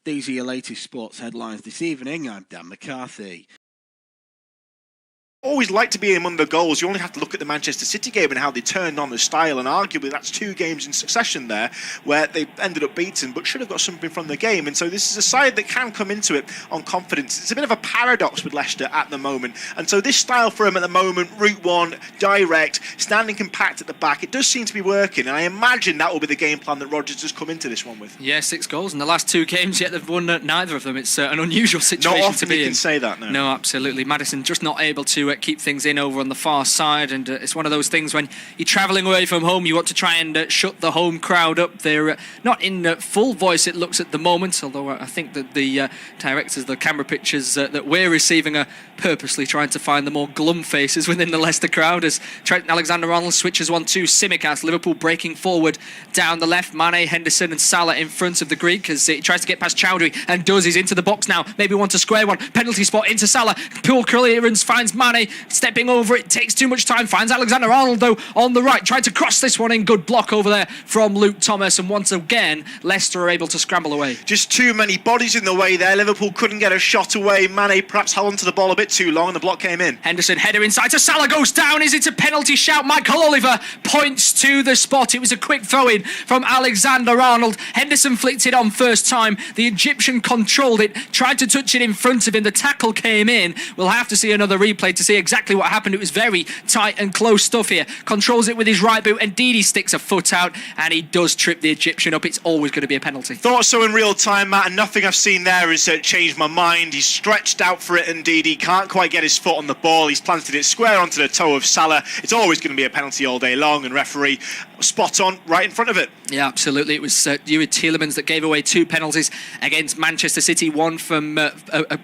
These are your latest sports headlines this evening. I'm Dan McCarthy. Always like to be among the goals. You only have to look at the Manchester City game and how they turned on the style, and arguably that's 2 games in succession there where they ended up beaten but should have got something from the game. And so this is a side that can come into it on confidence. It's a bit of a paradox with Leicester at the moment, and so this style for them at the moment, route one, direct, standing compact at the back, it does seem to be working, and I imagine that will be the game plan that Rodgers has come into this one with. Yeah, 6 goals in the last 2 games, yet they've won neither of them. It's an unusual situation not often to be you in. Can say that, no. No, absolutely. Maddison just not able to keep things in over on the far side, and it's one of those things when you're travelling away from home, you want to try and shut the home crowd up. They're not in full voice, it looks, at the moment, although I think that the directors, the camera pictures that we're receiving, are purposely trying to find the more glum faces within the Leicester crowd as Trent Alexander-Arnold switches one to Tsimikas. Liverpool breaking forward down the left. Mane, Henderson and Salah in front of the Greek as he tries to get past Chowdhury and does. He's into the box now, maybe want to square one, penalty spot into Salah, poor clearance, finds Mane stepping over it, takes too much time, finds Alexander-Arnold though on the right, tried to cross this one in, good block over there from Luke Thomas, and once again Leicester are able to scramble away. Just too many bodies in the way there. Liverpool couldn't get a shot away. Mane perhaps held onto the ball a bit too long and the block came in. Henderson, header inside to Salah, goes down. Is it a penalty shout? Michael Oliver points to the spot. It was a quick throw-in from Alexander-Arnold. Henderson flicked it on first time. The Egyptian controlled it, tried to touch it in front of him. The tackle came in. We'll have to see another replay to see exactly what happened. It was very tight and close stuff here. Controls it with his right boot, and Ndidi sticks a foot out, and he does trip the Egyptian up. It's always going to be a penalty. Thought so in real time, Matt, and nothing I've seen there has changed my mind. He's stretched out for it, Ndidi can't quite get his foot on the ball. He's planted it square onto the toe of Salah. It's always going to be a penalty all day long, and referee spot on right in front of it. Yeah, absolutely. It was Yuri Tielemans that gave away 2 penalties against Manchester City, one from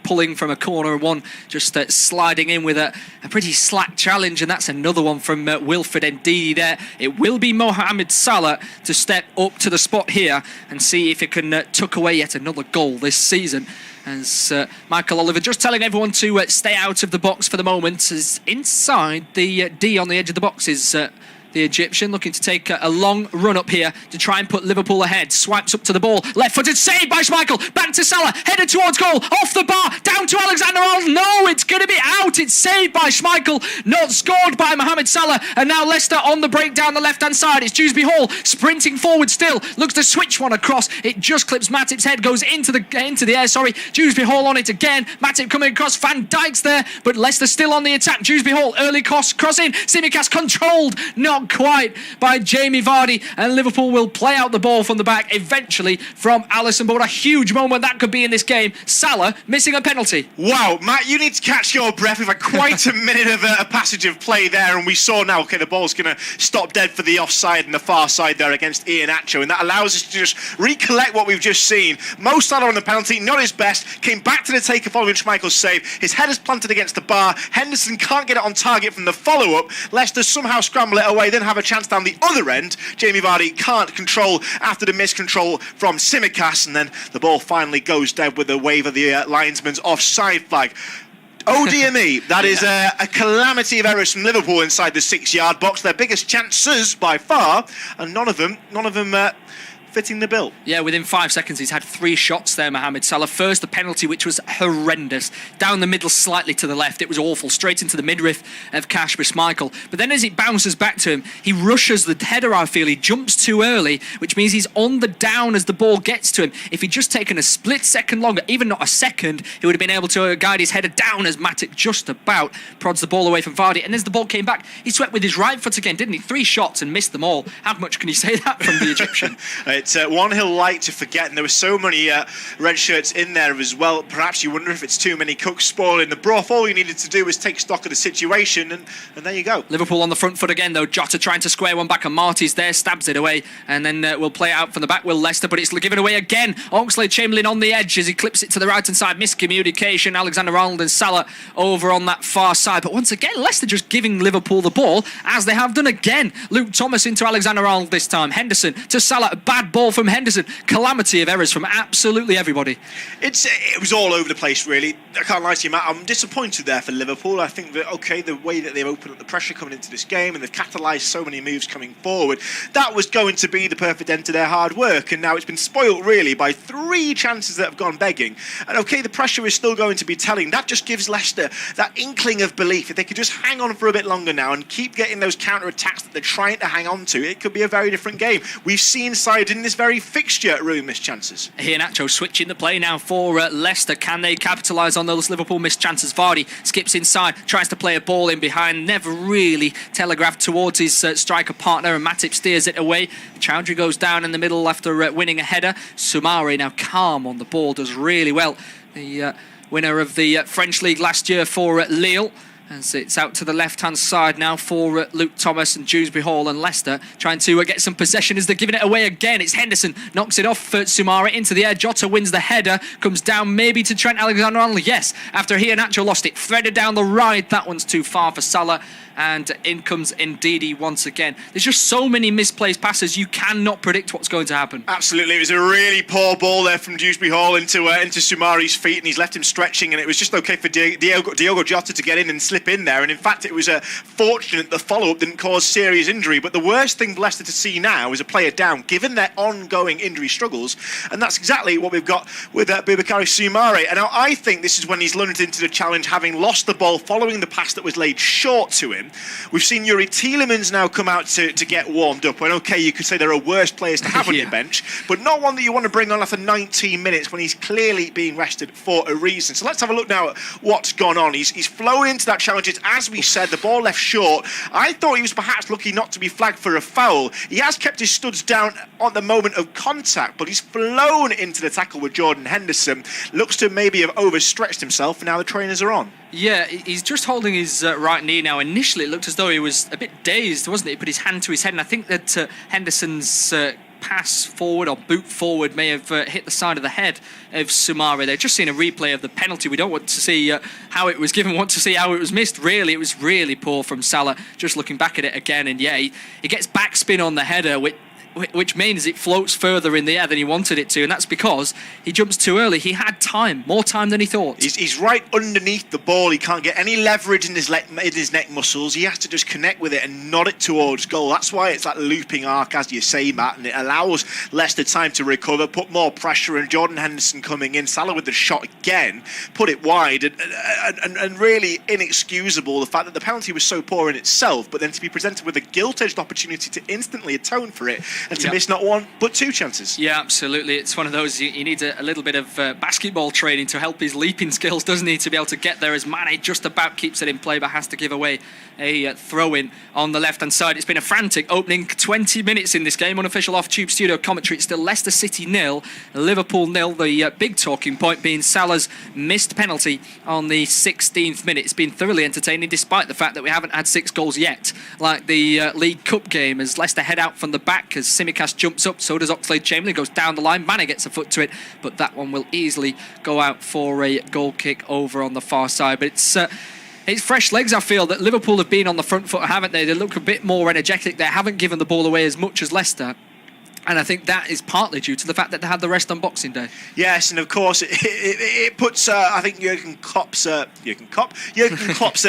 pulling from a corner, and one just sliding in with a pretty slack challenge, and that's another one from Wilfred Ndidi there. It will be Mohamed Salah to step up to the spot here and see if he can tuck away yet another goal this season. As Michael Oliver just telling everyone to stay out of the box for the moment, as inside the D on the edge of the box is the Egyptian, looking to take a long run up here to try and put Liverpool ahead. Swipes up to the ball, left-footed, saved by Schmeichel, back to Salah, headed towards goal, off the bar, down to Alexander-Arnold. No, it's going to be out. It's saved by Schmeichel, not scored by Mohamed Salah. And now Leicester on the break down the left-hand side. It's Dewsbury Hall sprinting forward still, looks to switch one across. It just clips Matip's head, goes into the air. Dewsbury Hall on it again. Matip coming across, Van Dijk's there, but Leicester still on the attack. Dewsbury Hall, early cross in, Tsimikas controlled, not quite by Jamie Vardy, and Liverpool will play out the ball from the back eventually from Alisson. But what a huge moment that could be in this game. Salah missing a penalty. Wow, Matt, you need to catch your breath. We've had quite a minute of a passage of play there, and we saw now, okay, the ball's going to stop dead for the offside and the far side there against Iheanacho, and that allows us to just recollect what we've just seen. Mo Salah on the penalty, not his best, came back to the taker following Schmeichel's save. His head is planted against the bar. Henderson can't get it on target from the follow-up. Leicester somehow scramble it away, then have a chance down the other end. Jamie Vardy can't control after the miscontrol from Tsimikas, and then the ball finally goes dead with the wave of the linesman's offside flag. Oh dear me, that is a calamity of errors from Liverpool inside the 6-yard box. Their biggest chances by far, and none of them fitting the bill. Yeah, within 5 seconds he's had 3 shots there, Mohamed Salah. First, the penalty, which was horrendous. Down the middle, slightly to the left. It was awful. Straight into the midriff of Kasper Schmeichel. But then as it bounces back to him, he rushes the header, I feel. He jumps too early, which means he's on the down as the ball gets to him. If he'd just taken a split second longer, even not a second, he would have been able to guide his header down as Matip just about prods the ball away from Vardy. And as the ball came back, he swept with his right foot again, didn't he? 3 shots and missed them all. How much can you say that from the Egyptian? It's one he'll like to forget, and there were so many red shirts in there as well. Perhaps you wonder if it's too many cooks spoiling the broth. All you needed to do was take stock of the situation, and there you go. Liverpool on the front foot again, though. Jota trying to square one back, and Marty's there, stabs it away, and then we'll play it out from the back, will Leicester, but it's given away again. Oxlade-Chamberlain on the edge as he clips it to the right-hand side. Miscommunication. Alexander-Arnold and Salah over on that far side. But once again, Leicester just giving Liverpool the ball, as they have done again. Luke Thomas into Alexander-Arnold this time. Henderson to Salah. Bad ball from Henderson. Calamity of errors from absolutely everybody. It was all over the place, really. I can't lie to you, Matt. I'm disappointed there for Liverpool. I think that, okay, the way that they've opened up the pressure coming into this game and they've catalysed so many moves coming forward, that was going to be the perfect end to their hard work. And now it's been spoilt, really, by 3 chances that have gone begging. And, okay, the pressure is still going to be telling. That just gives Leicester that inkling of belief. If they could just hang on for a bit longer now and keep getting those counter-attacks that they're trying to hang on to, it could be a very different game. We've seen sides in this very fixture really missed chances. Iheanacho switching the play now for Leicester. Can they capitalise on those Liverpool missed chances? Vardy skips inside, tries to play a ball in behind, never really telegraphed towards his striker partner, and Matip steers it away. Chowdhury goes down in the middle after winning a header. Soumare now calm on the ball, does really well. The winner of the French League last year for Lille. As it's out to the left-hand side now for Luke Thomas and Dewsbury Hall, and Leicester trying to get some possession as they're giving it away again. It's Henderson, knocks it off for Soumare into the air. Jota wins the header, comes down maybe to Trent Alexander-Arnold. Yes, after Iheanacho lost it, threaded down the right. That one's too far for Salah. And in comes Ndidi once again. There's just so many misplaced passes, you cannot predict what's going to happen. Absolutely, it was a really poor ball there from Dewsbury Hall into Soumare's feet, and he's left him stretching, and it was just okay for Diogo Jota to get in and slip in there. And in fact, it was fortunate the follow-up didn't cause serious injury. But the worst thing for Leicester to see now is a player down, given their ongoing injury struggles, and that's exactly what we've got with Boubakary Soumare. And now I think this is when he's lunged into the challenge, having lost the ball following the pass that was laid short to him. We've seen Yuri Tielemans now come out to get warmed up. And okay, you could say there are worse players to have on your bench, but not one that you want to bring on after 19 minutes when he's clearly being rested for a reason. So let's have a look now at what's gone on. He's flown into that challenge. It's, as we said, the ball left short. I thought he was perhaps lucky not to be flagged for a foul. He has kept his studs down at the moment of contact, but he's flown into the tackle with Jordan Henderson. Looks to maybe have overstretched himself, and now the trainers are on. Yeah, he's just holding his right knee now. Initially, it looked as though he was a bit dazed, wasn't it? He put his hand to his head, and I think that Henderson's pass forward or boot forward may have hit the side of the head of Soumare. They've just seen a replay of the penalty. We don't want to see how it was given, want to see how it was missed. Really, it was really poor from Salah. Just looking back at it again, and yeah, he gets backspin on the header, which means it floats further in the air than he wanted it to, and that's because he jumps too early. He had time, more time than he thought. He's right underneath the ball. He can't get any leverage in his neck muscles. He has to just connect with it and nod it towards goal. That's why it's that looping arc, as you say, Matt, and it allows Leicester time to recover, put more pressure, and Jordan Henderson coming in. Salah with the shot again, put it wide, and really inexcusable the fact that the penalty was so poor in itself, but then to be presented with a gilt-edged opportunity to instantly atone for it, and to miss not one but 2 chances. Yeah, absolutely. It's one of those, he needs a little bit of basketball training to help his leaping skills, doesn't he, to be able to get there, as Mane just about keeps it in play but has to give away a throw-in on the left-hand side. It's been a frantic opening 20 minutes in this game. Unofficial off-tube studio commentary. It's still Leicester City 0, Liverpool 0. The big talking point being Salah's missed penalty on the 16th minute. It's been thoroughly entertaining despite the fact that we haven't had 6 goals yet, like the League Cup game, as Leicester head out from the back as Tsimikas jumps up, so does Oxlade-Chamberlain, goes down the line, Mane gets a foot to it, but that one will easily go out for a goal kick over on the far side. But it's fresh legs, I feel, that Liverpool have been on the front foot, haven't they? They look a bit more energetic. They haven't given the ball away as much as Leicester. And I think that is partly due to the fact that they had the rest on Boxing Day. Yes, and of course it puts I think Jurgen Klopp's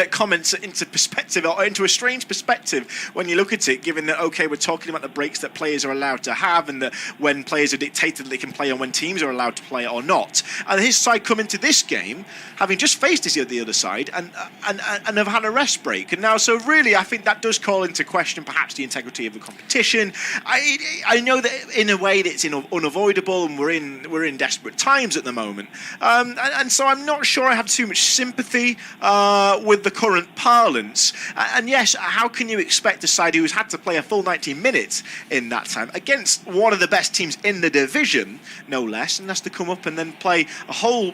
comments into perspective, or into a strange perspective when you look at it. Given that, okay, we're talking about the breaks that players are allowed to have, and that when players are dictated that they can play, and when teams are allowed to play or not. And his side come into this game having just faced the other side and have had a rest break, and now so really I think that does call into question perhaps the integrity of the competition. I know that in a way that's unavoidable, and we're in desperate times at the moment, and so I'm not sure I have too much sympathy with the current parlance. And yes, how can you expect a side who's had to play a full 90 minutes in that time against one of the best teams in the division, no less, and has to come up and then play a whole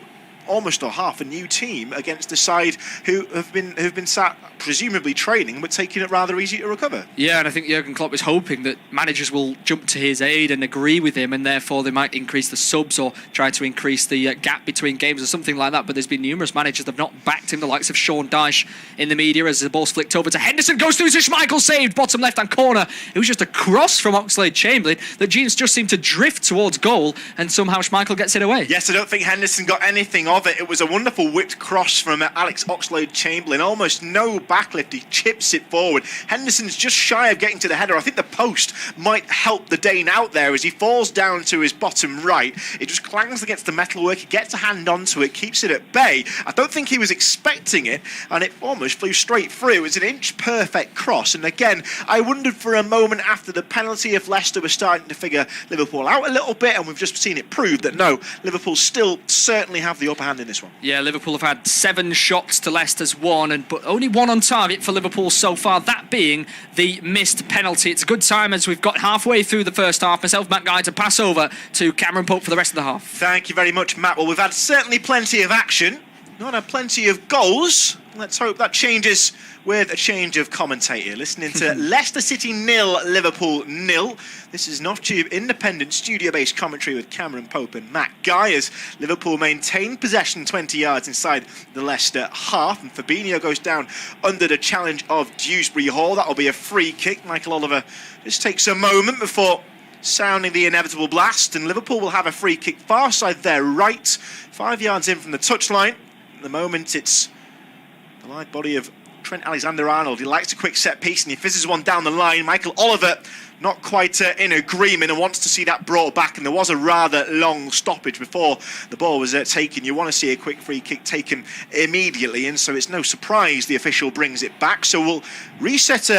almost or half a new team against a side who have been sat presumably training but taking it rather easy to recover. Yeah, and I think Jurgen Klopp is hoping that managers will jump to his aid and agree with him, and therefore they might increase the subs or try to increase the gap between games or something like that. But there's been numerous managers that have not backed him, the likes of Sean Dyche in the media, as the ball's flicked over to Henderson, goes through to Schmeichel, saved, bottom left-hand corner. It was just a cross from Oxlade-Chamberlain that just seemed to drift towards goal, and somehow Schmeichel gets it away. Yes, I don't think Henderson got anything of it. It was a wonderful whipped cross from Alex Oxlade-Chamberlain. Almost no backlift. He chips it forward. Henderson's just shy of getting to the header. I think the post might help the Dane out there as he falls down to his bottom right. It just clangs against the metalwork. He gets a hand onto it, keeps it at bay. I don't think he was expecting it, and it almost flew straight through. It was an inch perfect cross. And again, I wondered for a moment after the penalty if Leicester was starting to figure Liverpool out a little bit, and we've just seen it prove that no, Liverpool still certainly have the upper hand in this one. Yeah, Liverpool have had 7 shots to Leicester's 1, but only 1 on target for Liverpool so far, that being the missed penalty. It's a good time as we've got halfway through the first half. Myself, Matt Guy, to pass over to Cameron Pope for the rest of the half. Thank you very much, Matt. Well, we've had certainly plenty of action, not had plenty of goals. Let's hope that changes with a change of commentator. Listening to Leicester City 0, Liverpool 0. This is Off-Tube independent studio-based commentary with Cameron Pope and Matt Guy as Liverpool maintain possession 20 yards inside the Leicester half, and Fabinho goes down under the challenge of Dewsbury Hall. That'll be a free kick. Michael Oliver just takes a moment before sounding the inevitable blast, and Liverpool will have a free kick far side their right, 5 yards in from the touchline. At the moment, it's the live body of Trent Alexander-Arnold. He likes a quick set piece and he fizzes one down the line. Michael Oliver not quite in agreement and wants to see that brought back, and there was a rather long stoppage before the ball was taken. You want to see a quick free kick taken immediately, and so it's no surprise the official brings it back. So we'll reset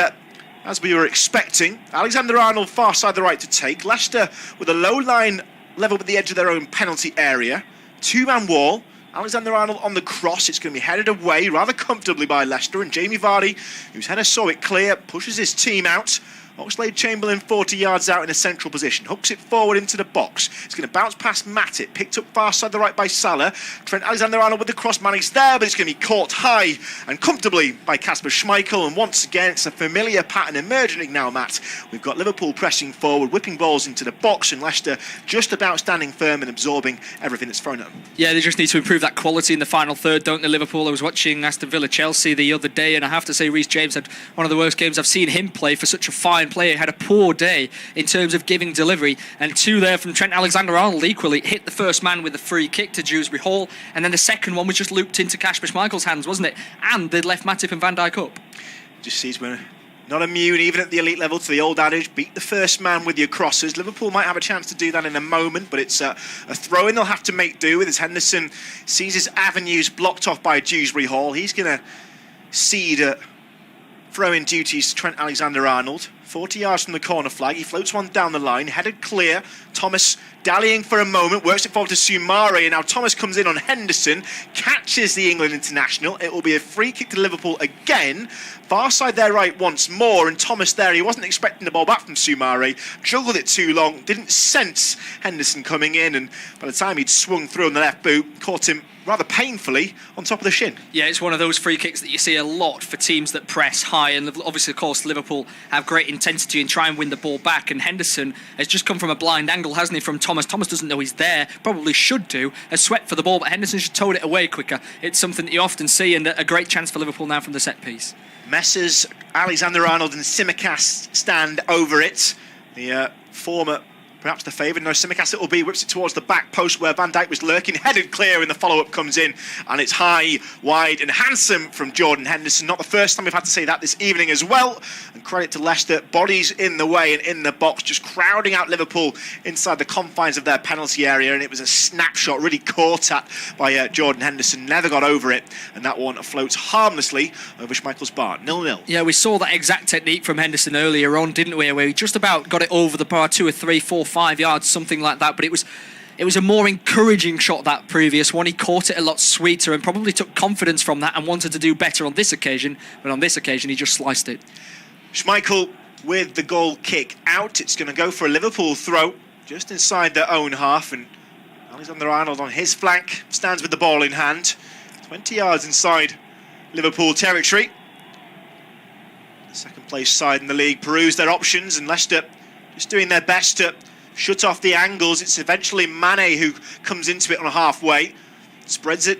as we were expecting. Alexander-Arnold far side the right to take. Leicester with a low line level with the edge of their own penalty area. 2-man wall. Alexander-Arnold on the cross. It's going to be headed away rather comfortably by Leicester, and Jamie Vardy, whose header saw it clear, pushes his team out. Oxlade-Chamberlain 40 yards out in a central position, hooks it forward into the box. It's going to bounce past Matip, picked up far side the right by Salah. Trent Alexander-Arnold with the cross, managed there, but it's going to be caught high and comfortably by Kasper Schmeichel. And once again, it's a familiar pattern emerging now, Matt. We've got Liverpool pressing forward, whipping balls into the box, and Leicester just about standing firm and absorbing everything that's thrown at them. Yeah, they just need to improve that quality in the final third, don't they, Liverpool? I was watching Aston Villa-Chelsea the other day, and I have to say Reece James had one of the worst games I've seen him play for such a fine player. He had a poor day in terms of giving delivery, and 2 there from Trent Alexander-Arnold equally. Hit the first man with the free kick to Dewsbury Hall, and then the second one was just looped into Kasper Schmeichel's hands, wasn't it? And they'd left Matip and Van Dijk up. Just sees we're not immune, even at the elite level, to the old adage, beat the first man with your crosses. Liverpool might have a chance to do that in a moment, but it's a throw-in they'll have to make do with as Henderson sees his avenues blocked off by Dewsbury Hall. He's going to cede throw-in duties to Trent Alexander-Arnold. 40 yards from the corner flag, he floats one down the line, headed clear. Thomas dallying for a moment, works it forward to Soumare, and now Thomas comes in on Henderson, catches the England international. It will be a free kick to Liverpool again. Far side there right once more, and Thomas there, he wasn't expecting the ball back from Soumare, juggled it too long, didn't sense Henderson coming in, and by the time he'd swung through on the left boot, caught him rather painfully on top of the shin. Yeah, it's one of those free kicks that you see a lot for teams that press high, and obviously, of course, Liverpool have great intensity and try and win the ball back, and Henderson has just come from a blind angle, hasn't he, from Thomas. Thomas doesn't know he's there, probably should do, has swept for the ball, but Henderson should towed it away quicker. It's something that you often see, and a great chance for Liverpool now from the set piece. Messrs Alexander-Arnold and Tsimikas stand over it. The former, perhaps the favourite. No, Tsimikas it will be, whips it towards the back post where Van Dijk was lurking, headed clear, and the follow-up comes in, and it's high, wide and handsome from Jordan Henderson. Not the first time we've had to say that this evening as well, and credit to Leicester, bodies in the way and in the box, just crowding out Liverpool inside the confines of their penalty area, and it was a snapshot, really caught at by Jordan Henderson, never got over it, and that one floats harmlessly over Schmeichel's bar, 0-0. Yeah, we saw that exact technique from Henderson earlier on, didn't we, where he just about got it over the bar 2 or 3, 4, 5 yards, something like that, but it was a more encouraging shot, that previous one. He caught it a lot sweeter and probably took confidence from that and wanted to do better on this occasion, but on this occasion he just sliced it. Schmeichel with the goal kick out. It's going to go for a Liverpool throw just inside their own half, and Alexander-Arnold on his flank, stands with the ball in hand. 20 yards inside Liverpool territory. The second place side in the league peruse their options, and Leicester just doing their best to shut off the angles. It's eventually Mane who comes into it on halfway, spreads it,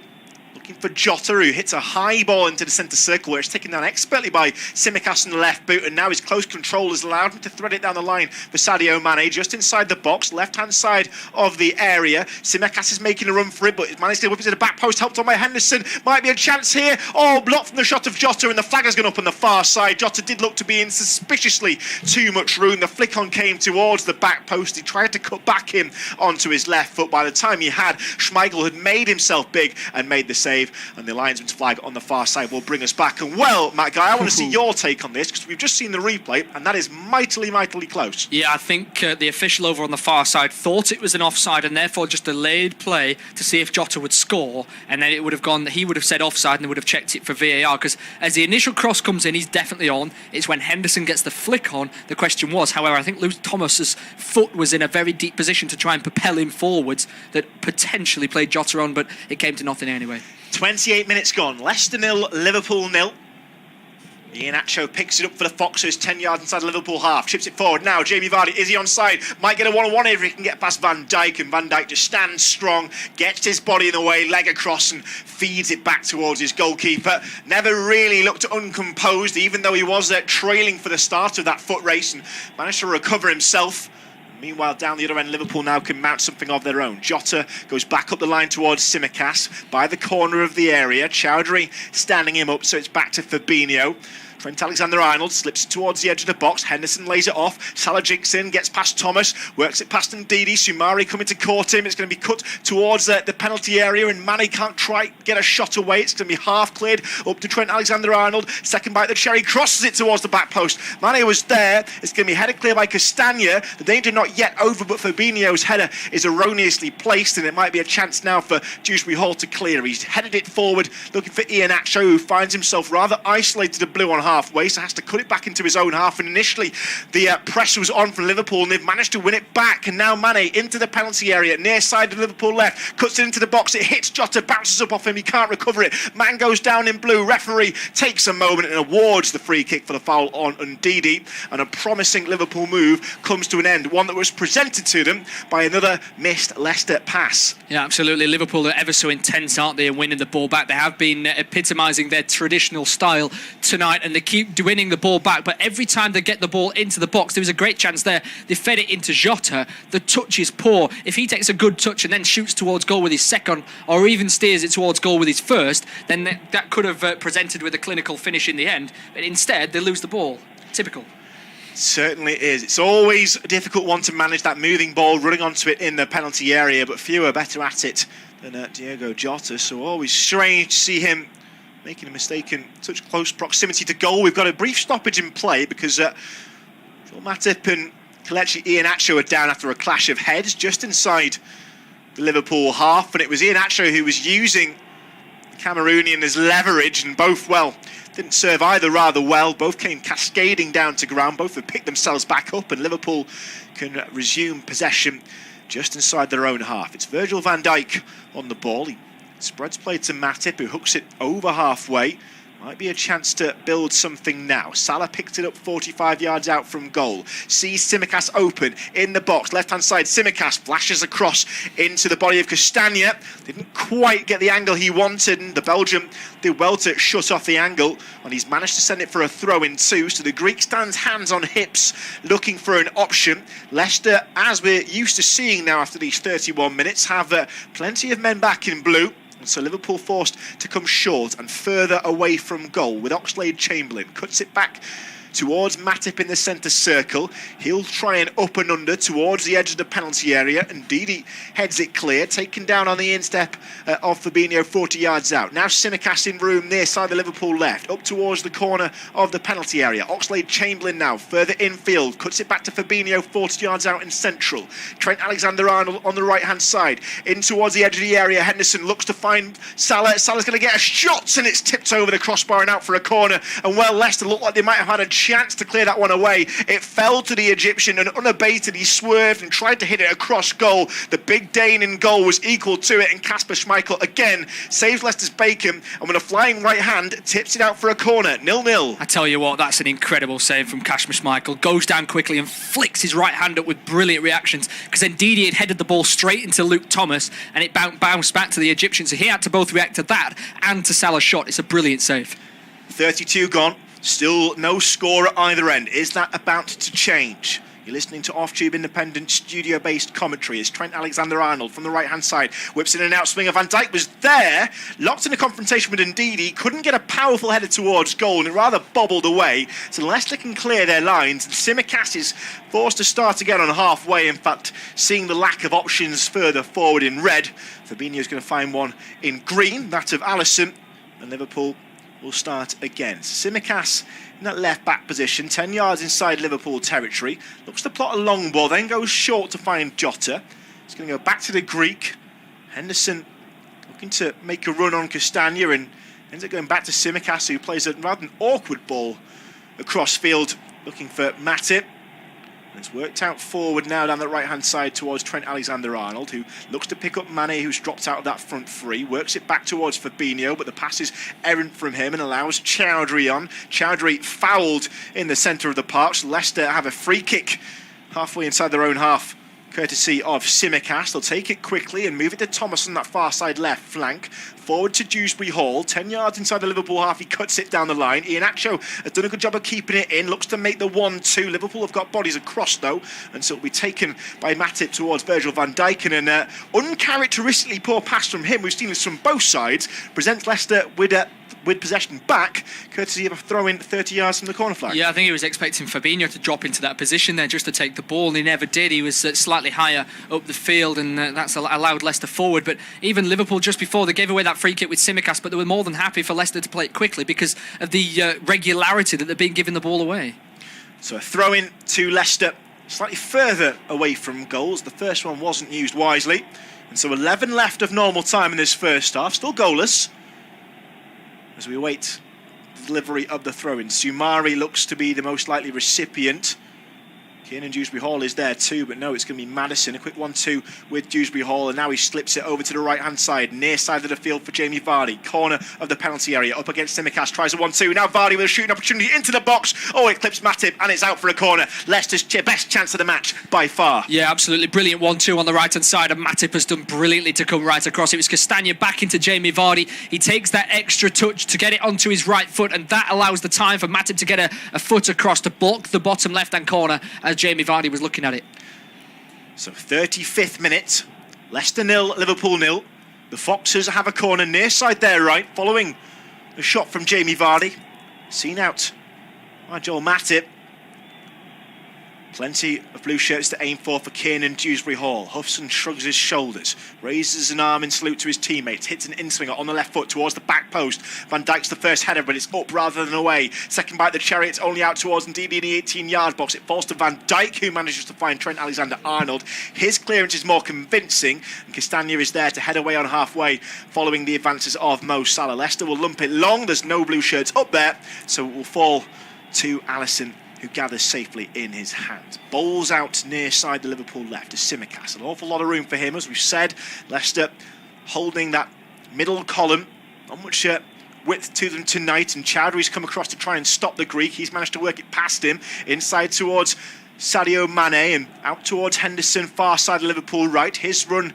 looking for Jota, who hits a high ball into the centre circle, where it's taken down expertly by Tsimikas on the left boot, and now his close control has allowed him to thread it down the line for Sadio Mane, just inside the box, left-hand side of the area. Tsimikas is making a run for it, but Mane's going to whip it to the back post, helped on by Henderson. Might be a chance here. Oh, blocked from the shot of Jota, and the flag has gone up on the far side. Jota did look to be in suspiciously too much room. The flick on came towards the back post. He tried to cut back him onto his left foot. By the time he had, Schmeichel had made himself big and made the save, and the linesman's flag on the far side will bring us back. And well, Matt Guy, I want to see your take on this, because we've just seen the replay, and that is mightily close. Yeah, I think the official over on the far side thought it was an offside, and therefore just delayed play to see if Jota would score, and then it would have gone, he would have said offside, and they would have checked it for VAR, because as the initial cross comes in, he's definitely on. It's when Henderson gets the flick on, the question was, however, I think Luke Thomas's foot was in a very deep position to try and propel him forwards, that potentially played Jota on, but it came to nothing anyway. 28 minutes gone. Leicester 0, Liverpool 0. Iheanacho picks it up for the Foxers, 10 yards inside the Liverpool half. Chips it forward now. Jamie Vardy, is he onside? Might get a one-on-one here if he can get past Van Dijk. And Van Dijk just stands strong, gets his body in the way, leg across, and feeds it back towards his goalkeeper. Never really looked uncomposed, even though he was trailing for the start of that foot race, and managed to recover himself. Meanwhile, down the other end, Liverpool now can mount something of their own. Jota goes back up the line towards Tsimikas by the corner of the area. Chowdhury standing him up, so it's back to Fabinho. Trent Alexander-Arnold slips it towards the edge of the box. Henderson lays it off. Salah jinks in, gets past Thomas, works it past Ndidi. Soumare coming to court him. It's going to be cut towards the penalty area, and Mane can't try get a shot away. It's going to be half cleared up to Trent Alexander-Arnold. Second bite the cherry, crosses it towards the back post. Mane was there. It's going to be headed clear by Castagna. The danger not yet over, but Fabinho's header is erroneously placed, and it might be a chance now for Dewsbury Hall to clear. He's headed it forward, looking for Iheanacho, who finds himself rather isolated at blue on halfway, so has to cut it back into his own half. And initially the press was on from Liverpool, and they've managed to win it back. And now Mane into the penalty area, near side of Liverpool left, cuts it into the box. It hits Jota, bounces up off him. He can't recover it. Man goes down in blue. Referee takes a moment and awards the free kick for the foul on Ndidi. And a promising Liverpool move comes to an end, one that was presented to them by another missed Leicester pass. Yeah, absolutely. Liverpool are ever so intense, aren't they, in winning the ball back. They have been epitomising their traditional style tonight, and they keep winning the ball back, but every time they get the ball into the box, there was a great chance there. They fed it into Jota. The touch is poor. If he takes a good touch and then shoots towards goal with his second, or even steers it towards goal with his first, then that could have presented with a clinical finish in the end. But instead, they lose the ball. Typical. Certainly is. It's always a difficult one to manage, that moving ball, running onto it in the penalty area, but few are better at it than Diogo Jota, so always strange to see him making a mistake in such close proximity to goal. We've got a brief stoppage in play because Joel Matip and Kelechi Iheanacho are down after a clash of heads just inside the Liverpool half, and it was Iheanacho who was using the Cameroonian as leverage, and both, well, didn't serve either rather well. Both came cascading down to ground. Both have picked themselves back up, and Liverpool can resume possession just inside their own half. It's Virgil van Dijk on the ball. He spreads play to Matip, who hooks it over halfway. Might be a chance to build something now. Salah picked it up 45 yards out from goal. Sees Tsimikas open in the box. Left-hand side, Tsimikas flashes across into the body of Castagna. Didn't quite get the angle he wanted, and the Belgium did well to shut off the angle, and he's managed to send it for a throw in two. So the Greek stands hands on hips, looking for an option. Leicester, as we're used to seeing now after these 31 minutes, have plenty of men back in blue. And so Liverpool forced to come short and further away from goal, with Oxlade-Chamberlain cuts it back towards Matip in the centre circle. He'll try and up and under towards the edge of the penalty area. Ndidi heads it clear, taken down on the instep of Fabinho 40 yards out. Now Tsimikas in room near side the Liverpool left, up towards the corner of the penalty area. Oxlade-Chamberlain now further infield, cuts it back to Fabinho 40 yards out in central. Trent Alexander-Arnold on the right hand side, in towards the edge of the area. Henderson looks to find Salah. Salah's going to get a shot, and it's tipped over the crossbar and out for a corner. And well, Leicester look like they might have had a chance to clear that one away. It fell to the Egyptian, and unabated, he swerved and tried to hit it across goal. The big Dane in goal was equal to it, and Kasper Schmeichel again saves Leicester's bacon, and with a flying right hand, tips it out for a corner. 0-0. I tell you what, that's an incredible save from Kasper Schmeichel. Goes down quickly and flicks his right hand up with brilliant reactions, because then Didi had headed the ball straight into Luke Thomas, and it bounced back to the Egyptians. So he had to both react to that and to Salah's shot. It's a brilliant save. 32 gone. Still no score at either end. Is that about to change? You're listening to Off-Tube Independent studio-based commentary as Trent Alexander-Arnold from the right-hand side whips in an outswinger. Van Dijk was there, locked in a confrontation with Ndidi, couldn't get a powerful header towards goal, and it rather bobbled away. So Leicester can clear their lines, and Tsimikas is forced to start again on halfway. In fact, seeing the lack of options further forward in red, Fabinho's going to find one in green, that of Alisson, and Liverpool will start again. Tsimikas in that left back position, 10 yards inside Liverpool territory, looks to plot a long ball, then goes short to find Jota. He's going to go back to the Greek. Henderson looking to make a run on Castagna, and ends up going back to Tsimikas, who plays a rather an awkward ball across field looking for Matip. It's worked out forward now down the right-hand side towards Trent Alexander-Arnold, who looks to pick up Mane, who's dropped out of that front three, works it back towards Fabinho, but the pass is errant from him and allows Chowdhury on. Chowdhury fouled in the centre of the park, so Leicester have a free kick halfway inside their own half, courtesy of Tsimikas. They'll take it quickly and move it to Thomas on that far side left flank. Forward to Dewsbury Hall, 10 yards inside the Liverpool half, he cuts it down the line. Iheanacho has done a good job of keeping it in, looks to make the 1-2. Liverpool have got bodies across though, and so it'll be taken by Matip towards Virgil van Dijk, and an uncharacteristically poor pass from him, we've seen this from both sides, presents Leicester with possession back, courtesy of a throw-in 30 yards from the corner flag. Yeah, I think he was expecting Fabinho to drop into that position there just to take the ball, and he never did. He was slightly higher up the field, and that's allowed Leicester forward. But even Liverpool, just before, they gave away that free kick with Tsimikas, but they were more than happy for Leicester to play it quickly because of the regularity that they've been giving the ball away. So a throw-in to Leicester, slightly further away from goals. The first one wasn't used wisely, and so 11 left of normal time in this first half, still goalless, as we await the delivery of the throw-in. Soumare looks to be the most likely recipient. Kiernan Dewsbury Hall is there too, but no, it's going to be Maddison. A quick 1-2 with Dewsbury Hall, and now he slips it over to the right-hand side, near side of the field for Jamie Vardy. Corner of the penalty area, up against Tsimikas, tries a 1-2. Now Vardy with a shooting opportunity into the box. Oh, it clips Matip, and it's out for a corner. Leicester's best chance of the match by far. Yeah, absolutely. Brilliant 1-2 on the right-hand side, and Matip has done brilliantly to come right across. It was Castagna back into Jamie Vardy. He takes that extra touch to get it onto his right foot, and that allows the time for Matip to get a foot across to block the bottom left-hand corner as Jamie Vardy was looking at it. So 35th minute, Leicester 0, Liverpool 0. The Foxes have a corner near side there right, following the shot from Jamie Vardy. Seen out by Joel Matip. Plenty of blue shirts to aim for Kiernan Dewsbury Hall. Huffson shrugs his shoulders, raises an arm in salute to his teammates, hits an in-swinger on the left foot towards the back post. Van Dijk's the first header, but it's up rather than away. Second bite, the Chariot's only out towards Ndidi in the 18-yard box. It falls to Van Dijk, who manages to find Trent Alexander-Arnold. His clearance is more convincing, and Castagna is there to head away on halfway, following the advances of Mo Salah. Leicester will lump it long. There's no blue shirts up there, so it will fall to Alisson, who gathers safely in his hands. Bowls out near side the Liverpool left to Tsimikas. An awful lot of room for him, as we've said. Leicester holding that middle column. Not much width to them tonight, and Chowdhury's come across to try and stop the Greek. He's managed to work it past him, inside towards Sadio Mane, and out towards Henderson, far side of Liverpool right. His run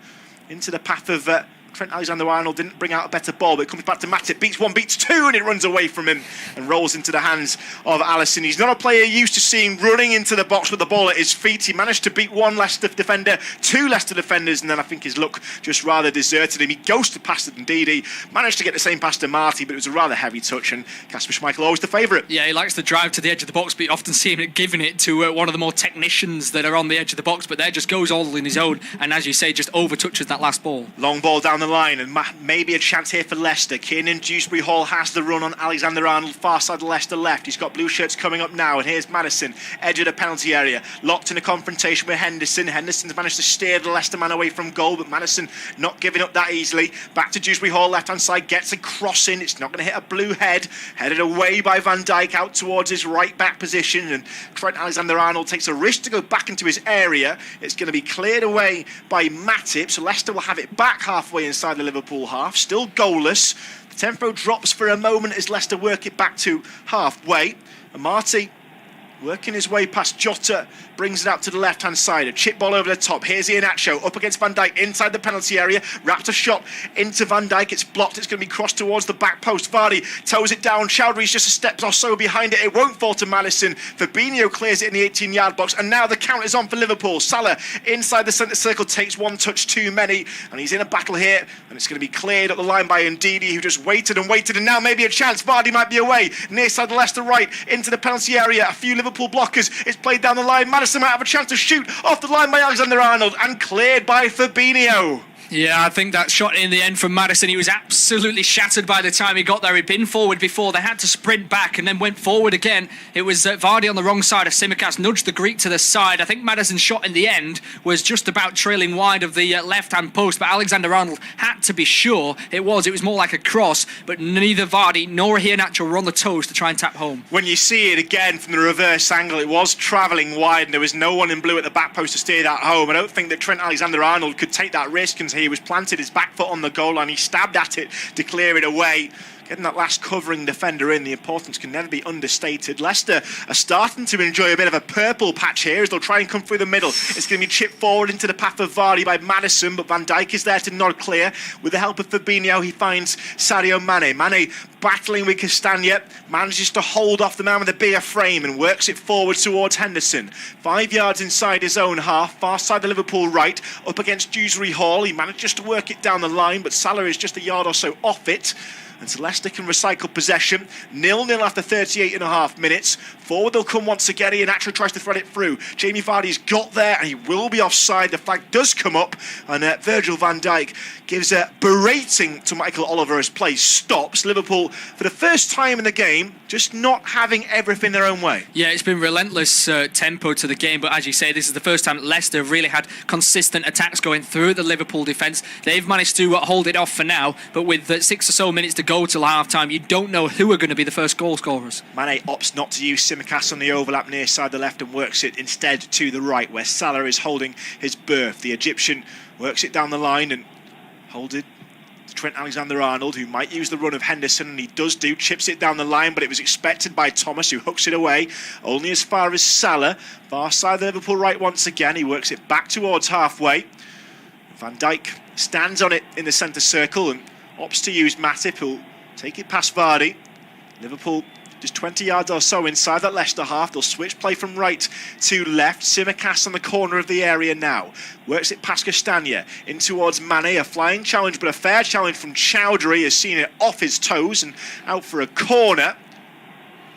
into the path of Trent Alexander-Arnold didn't bring out a better ball, but it comes back to Matip, beats one, beats two, and it runs away from him and rolls into the hands of Alisson. He's not a player used to seeing running into the box with the ball at his feet. He managed to beat one Leicester defender, two Leicester defenders, and then I think his luck just rather deserted him. He ghosted past it, Ndidi, managed to get the same pass to Marty, but it was a rather heavy touch, and Kasper Schmeichel always the favourite. Yeah, he likes to drive to the edge of the box, but you often see him giving it to one of the more technicians that are on the edge of the box, but there just goes all in his own, and as you say, just over touches that last ball. Long ball down the the line, and maybe a chance here for Leicester. Kiernan Dewsbury Hall has the run on Alexander Arnold, far side of Leicester left. He's got blue shirts coming up now, and here's Madison, edge of the penalty area, locked in a confrontation with Henderson. Henderson's managed to steer the Leicester man away from goal, but Madison not giving up that easily. Back to Dewsbury Hall, left-hand side, gets a cross in. It's not going to hit a blue head. Headed away by Van Dijk out towards his right-back position, and Trent Alexander-Arnold takes a risk to go back into his area. It's going to be cleared away by Matip, so Leicester will have it back halfway inside the Liverpool half. Still goalless. The tempo drops for a moment as Leicester work it back to halfway. And Marty working his way past Jota, brings it out to the left-hand side. A chip ball over the top. Here's Iheanacho up against Van Dijk inside the penalty area. Wrapped a shot into Van Dijk. It's blocked. It's going to be crossed towards the back post. Vardy toes it down. Chowdhury's just a step or so behind it. It won't fall to Madison. Fabinho clears it in the 18-yard box. And now the count is on for Liverpool. Salah inside the centre circle takes one touch too many. And he's in a battle here. And it's going to be cleared up the line by Ndidi, who just waited and waited. And now maybe a chance. Vardy might be away. Near side the Leicester right into the penalty area. A few Liverpool blockers. It's played down the line. Madison might have a chance to shoot off the line by Alexander-Arnold and cleared by Fabinho. Yeah, I think that shot in the end from Madison, he was absolutely shattered by the time he got there. He'd been forward before. They had to sprint back and then went forward again. It was Vardy on the wrong side of Tsimikas, nudged the Greek to the side. I think Madison's shot in the end was just about trailing wide of the left-hand post, but Alexander-Arnold had to be sure it was more like a cross, but neither Vardy nor Iheanacho were on the toes to try and tap home. When you see it again from the reverse angle, it was travelling wide and there was no one in blue at the back post to steer that home. I don't think that Trent Alexander-Arnold could take that risk, and he was planted his back foot on the goal line. He stabbed at it to clear it away. Getting that last covering defender in, the importance can never be understated. Leicester are starting to enjoy a bit of a purple patch here as they'll try and come through the middle. It's going to be chipped forward into the path of Vardy by Madison, but Van Dijk is there to nod clear. With the help of Fabinho, he finds Sadio Mane. Mane battling with Castagna, manages to hold off the man with the bigger frame and works it forward towards Henderson. 5 yards inside his own half, far side the Liverpool right, up against Dewsbury Hall. He manages to work it down the line, but Salah is just a yard or so off it. And so Leicester can recycle possession. 0-0 after 38.5 minutes. Forward they'll come once again. Iheanacho tries to thread it through. Jamie Vardy's got there and he will be offside. The flag does come up, and Virgil van Dijk gives a berating to Michael Oliver as play stops. Liverpool, for the first time in the game, just not having everything their own way. Yeah, it's been relentless tempo to the game, but as you say, this is the first time that Leicester have really had consistent attacks going through the Liverpool defence. They've managed to hold it off for now, but with 6 or so minutes to go till half-time, you don't know who are going to be the first goal scorers. Mane opts not to use Tsimikas on the overlap near side the left and works it instead to the right, where Salah is holding his berth. The Egyptian works it down the line and holds it to Trent Alexander-Arnold, who might use the run of Henderson, and he does do, chips it down the line, but it was expected by Thomas, who hooks it away only as far as Salah. Far side the Liverpool right once again. He works it back towards halfway. Van Dijk stands on it in the centre circle and opts to use Matip, who'll take it past Vardy. Liverpool just 20 yards or so inside that Leicester half. They'll switch play from right to left. Tsimikas on the corner of the area now. Works it past Castagna in towards Mane. A flying challenge, but a fair challenge from Chowdhury. Has seen it off his toes and out for a corner.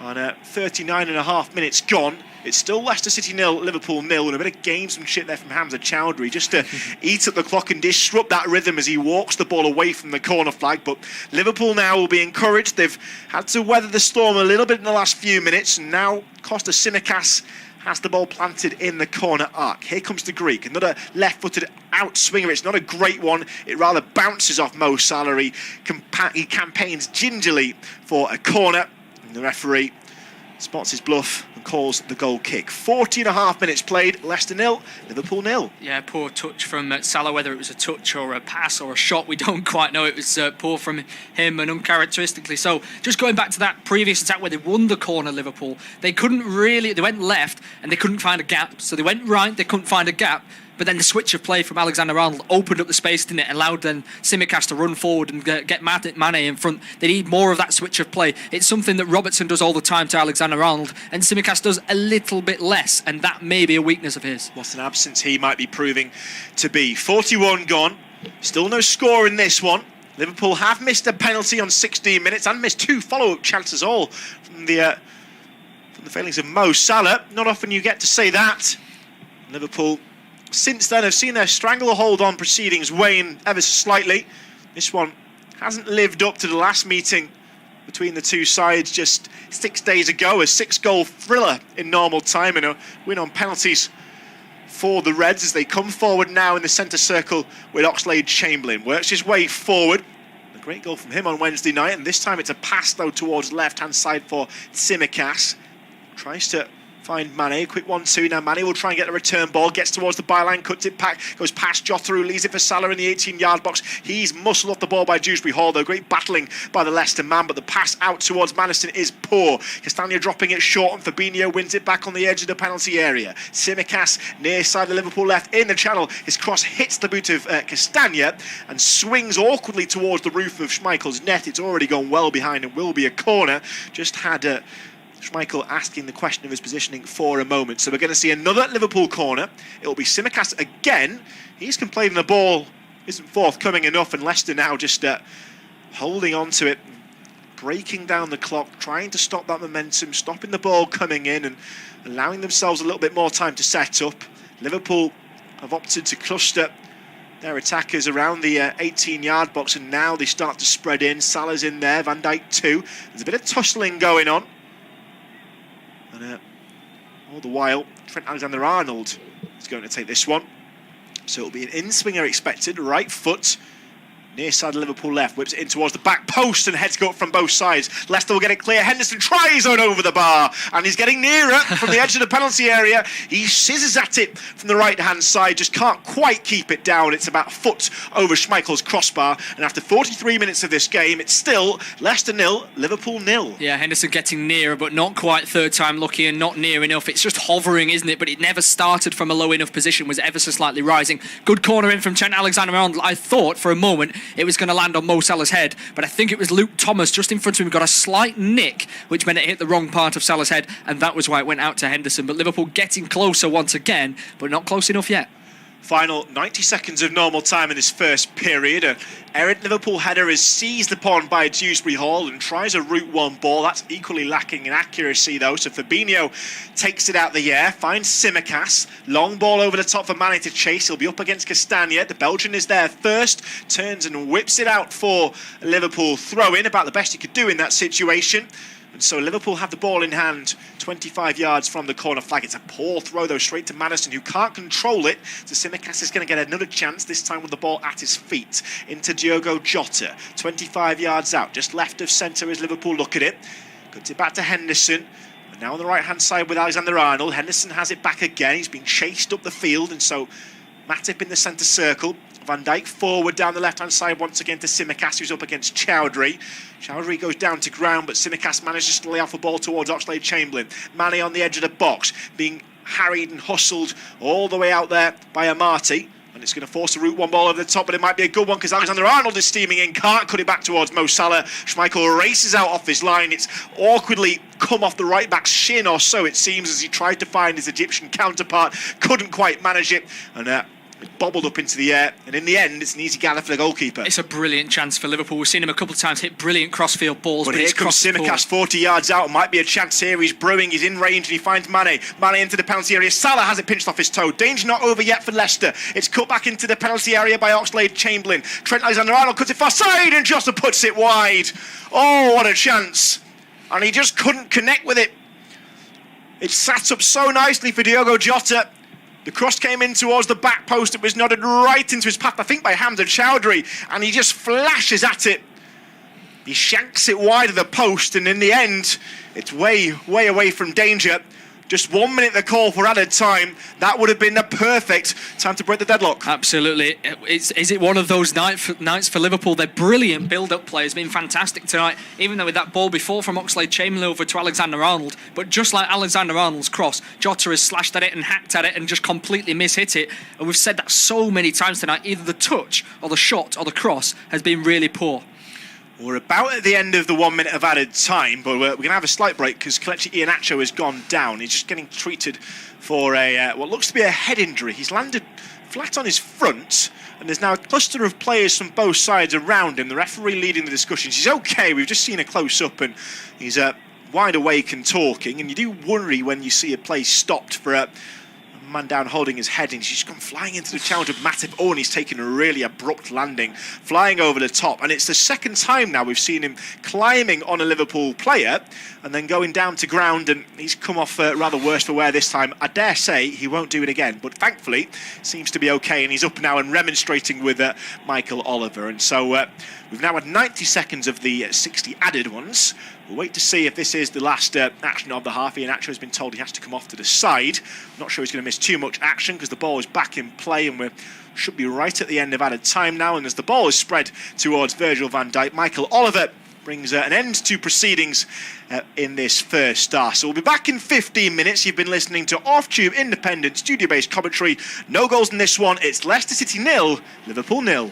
On 39.5 minutes gone. It's still Leicester City 0, Liverpool 0, and a bit of gamesmanship there from Hamza Chowdhury just to eat up the clock and disrupt that rhythm as he walks the ball away from the corner flag. But Liverpool now will be encouraged. They've had to weather the storm a little bit in the last few minutes, and now Costa Tsimikas has the ball planted in the corner arc. Here comes the Greek, another left-footed outswinger. It's not a great one. It rather bounces off Mo Salah. He campaigns gingerly for a corner, and the referee spots his bluff and calls the goal kick. 40.5 minutes played. Leicester 0, Liverpool 0. Yeah, poor touch from Salah. Whether it was a touch or a pass or a shot, we don't quite know. It was poor from him and uncharacteristically so. Just going back to that previous attack where they won the corner, Liverpool, they went left and they couldn't find a gap. So they went right, they couldn't find a gap. But then the switch of play from Alexander-Arnold opened up the space, didn't it? Allowed then Tsimikas to run forward and get Mane in front. They need more of that switch of play. It's something that Robertson does all the time to Alexander-Arnold, and Tsimikas does a little bit less, and that may be a weakness of his. What an absence he might be proving to be. 41 gone. Still no score in this one. Liverpool have missed a penalty on 16 minutes and missed 2 follow-up chances all from the failings of Mo Salah. Not often you get to say that. Liverpool since then have seen their stranglehold on proceedings wane ever so slightly. This one hasn't lived up to the last meeting between the two sides just 6 days ago. A 6-goal thriller in normal time and a win on penalties for the Reds as they come forward now in the centre circle with Oxlade-Chamberlain. Works his way forward. A great goal from him on Wednesday night, and this time it's a pass though towards left-hand side for Tsimikas. Tries to find Mane, quick 1-2. Now Mane will try and get a return ball, gets towards the byline, cuts it back, goes past Jota, who leaves it for Salah in the 18-yard box. He's muscled off the ball by Dewsbury Hall, though. Great battling by the Leicester man, but the pass out towards Madison is poor. Castagna dropping it short, and Fabinho wins it back on the edge of the penalty area. Tsimikas near side of Liverpool left in the channel. His cross hits the boot of Castagna and swings awkwardly towards the roof of Schmeichel's net. It's already gone well behind and will be a corner. Just had Schmeichel asking the question of his positioning for a moment. So we're going to see another Liverpool corner. It will be Tsimikas again. He's complaining the ball isn't forthcoming enough, and Leicester now just holding on to it, breaking down the clock, trying to stop that momentum, stopping the ball coming in and allowing themselves a little bit more time to set up. Liverpool have opted to cluster their attackers around the 18-yard box, and now they start to spread in. Salah's in there, Van Dijk too. There's a bit of tussling going on. And all the while, Trent Alexander-Arnold is going to take this one. So it'll be an in-swinger expected, right foot, near side of Liverpool left, whips it in towards the back post and heads go up from both sides. Leicester will get it clear. Henderson tries on over the bar, and he's getting nearer from the edge of the penalty area. He scissors at it from the right-hand side, just can't quite keep it down. It's about a foot over Schmeichel's crossbar, and after 43 minutes of this game, it's still Leicester 0, Liverpool 0. Yeah, Henderson getting nearer, but not quite third time lucky and not near enough. It's just hovering, isn't it? But it never started from a low enough position, was ever so slightly rising. Good corner in from Trent Alexander-Arnold. I thought for a moment it was going to land on Mo Salah's head, but I think it was Luke Thomas just in front of him, got a slight nick, which meant it hit the wrong part of Salah's head, and that was why it went out to Henderson. But Liverpool getting closer once again, but not close enough yet. Final 90 seconds of normal time in this first period. An errant Liverpool header is seized upon by Dewsbury Hall and tries a route one ball. That's equally lacking in accuracy though. So Fabinho takes it out the air, finds Tsimikas. Long ball over the top for Mane to chase. He'll be up against Castagna. The Belgian is there first, turns and whips it out for a Liverpool throw-in. About the best he could do in that situation. And so Liverpool have the ball in hand 25 yards from the corner flag. It's a poor throw though, straight to Madison, who can't control it. So Tsimikas is going to get another chance, this time with the ball at his feet. Into Diogo Jota, 25 yards out, just left of centre as Liverpool look at it. Cuts it back to Henderson. And now on the right-hand side with Alexander-Arnold. Henderson has it back again. He's been chased up the field, and so Matip in the centre circle. Van Dijk forward down the left-hand side once again to Tsimikas, who's up against Chowdhury. Chowdhury goes down to ground, but Tsimikas manages to lay off a ball towards Oxlade-Chamberlain. Mane on the edge of the box, being harried and hustled all the way out there by Amati. And it's going to force a route one ball over the top, but it might be a good one because Alexander-Arnold is steaming in, can't cut it back towards Mo Salah. Schmeichel races out off his line. It's awkwardly come off the right back's shin or so, it seems, as he tried to find his Egyptian counterpart. Couldn't quite manage it, and it bobbled up into the air, and in the end, it's an easy gather for the goalkeeper. It's a brilliant chance for Liverpool. We've seen him a couple of times hit brilliant crossfield balls. But here comes Tsimikas, 40 yards out. Might be a chance here. He's brewing, he's in range, and he finds Mane. Mane into the penalty area. Salah has it pinched off his toe. Danger not over yet for Leicester. It's cut back into the penalty area by Oxlade-Chamberlain. Trent Alexander-Arnold cuts it far side, and Jota puts it wide. Oh, what a chance. And he just couldn't connect with it. It sat up so nicely for Diogo Jota. The cross came in towards the back post. It was nodded right into his path, I think, by Hamza Chowdhury, and he just flashes at it. He shanks it wide of the post, and in the end, it's way, way away from danger. Just 1 minute the call for added time. That would have been the perfect time to break the deadlock. Absolutely. Is it one of those nights for Liverpool? Their brilliant build-up play has been fantastic tonight, even though with that ball before from Oxlade-Chamberlain over to Alexander-Arnold. But just like Alexander-Arnold's cross, Jota has slashed at it and hacked at it and just completely mishit it. And we've said that so many times tonight. Either the touch or the shot or the cross has been really poor. We're about at the end of the 1 minute of added time, but we're going to have a slight break because Kelechi Iheanacho has gone down. He's just getting treated for what looks to be a head injury. He's landed flat on his front, and there's now a cluster of players from both sides around him. The referee leading the discussions. He's okay. We've just seen a close-up, and he's wide awake and talking. And you do worry when you see a play stopped for a man down holding his head, and he's just gone flying into the challenge of Matip. Oh, and he's taken a really abrupt landing, flying over the top. And it's the second time now we've seen him climbing on a Liverpool player and then going down to ground, and he's come off rather worse for wear this time. I dare say he won't do it again, but thankfully seems to be okay, and he's up now and remonstrating with Michael Oliver. And so we've now had 90 seconds of the 60 added ones. We'll wait to see if this is the last action of the half. Ian Atcher has been told he has to come off to the side. I'm not sure he's going to miss too much action because the ball is back in play, and we should be right at the end of added time now. And as the ball is spread towards Virgil van Dijk, Michael Oliver brings an end to proceedings in this first start. So we'll be back in 15 minutes. You've been listening to Off-Tube Independent Studio-Based Commentary. No goals in this one. It's Leicester City 0, Liverpool 0.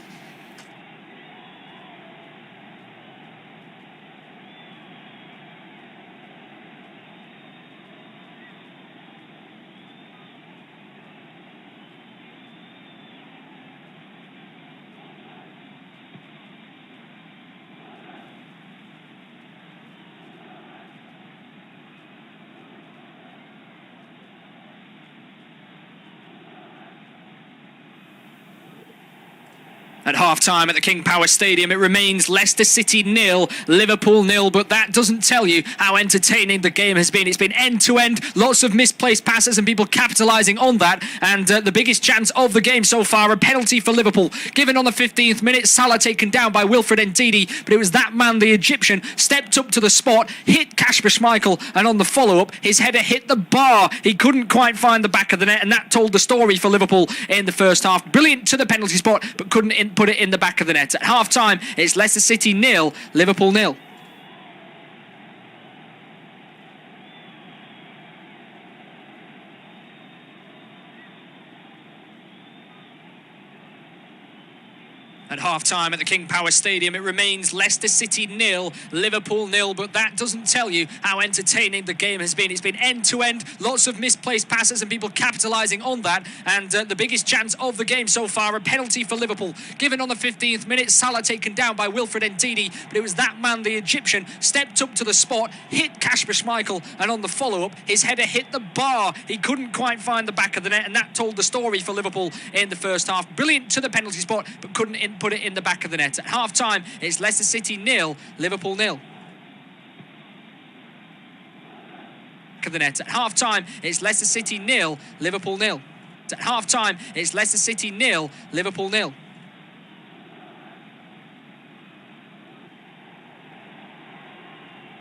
At half-time at the King Power Stadium, it remains Leicester City 0, Liverpool 0, but that doesn't tell you how entertaining the game has been. It's been end-to-end, lots of misplaced passes and people capitalising on that, and the biggest chance of the game so far, a penalty for Liverpool, given on the 15th minute. Salah taken down by Wilfred Ndidi, but it was that man, the Egyptian, stepped up to the spot, hit Kasper Schmeichel, and on the follow-up, his header hit the bar. He couldn't quite find the back of the net, and that told the story for Liverpool in the first half. Brilliant to the penalty spot, but couldn't put it in the back of the net. At half-time, it's Leicester City 0, Liverpool 0. At half-time at the King Power Stadium, it remains Leicester City 0, Liverpool 0, but that doesn't tell you how entertaining the game has been. It's been end-to-end, lots of misplaced passes and people capitalising on that, and the biggest chance of the game so far, a penalty for Liverpool, given on the 15th minute. Salah taken down by Wilfred Ndidi, but it was that man, the Egyptian, stepped up to the spot, hit Kasper Schmeichel, and on the follow-up, his header hit the bar. He couldn't quite find the back of the net, and that told the story for Liverpool in the first half. Brilliant to the penalty spot, but couldn't put it in the back of the net. At half-time, it's Leicester City 0, Liverpool 0. Back of the net. At half-time, it's Leicester City 0, Liverpool 0. At half-time, it's Leicester City 0, Liverpool 0.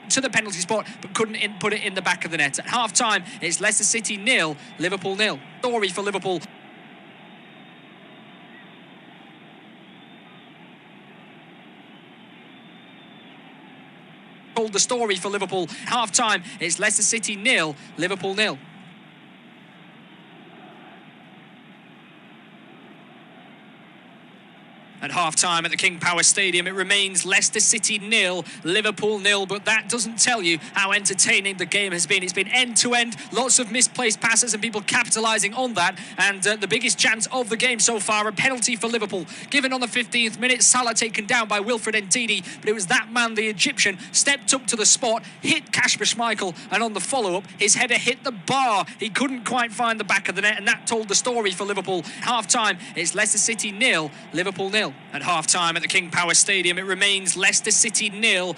To the penalty spot, but couldn't put it in the back of the net. At half-time, it's Leicester City 0, Liverpool 0. Story for Liverpool. Told the story for Liverpool. Half-time, it's Leicester City 0, Liverpool 0. At half-time at the King Power Stadium, it remains Leicester City 0, Liverpool 0, but that doesn't tell you how entertaining the game has been. It's been end-to-end, lots of misplaced passes and people capitalising on that, and the biggest chance of the game so far, a penalty for Liverpool, given on the 15th minute. Salah taken down by Wilfred Ndidi, but it was that man, the Egyptian, stepped up to the spot, hit Kasper Schmeichel, and on the follow-up, his header hit the bar. He couldn't quite find the back of the net, and that told the story for Liverpool. Half-time, it's Leicester City 0, Liverpool 0. At half-time at the King Power Stadium, it remains Leicester City 0.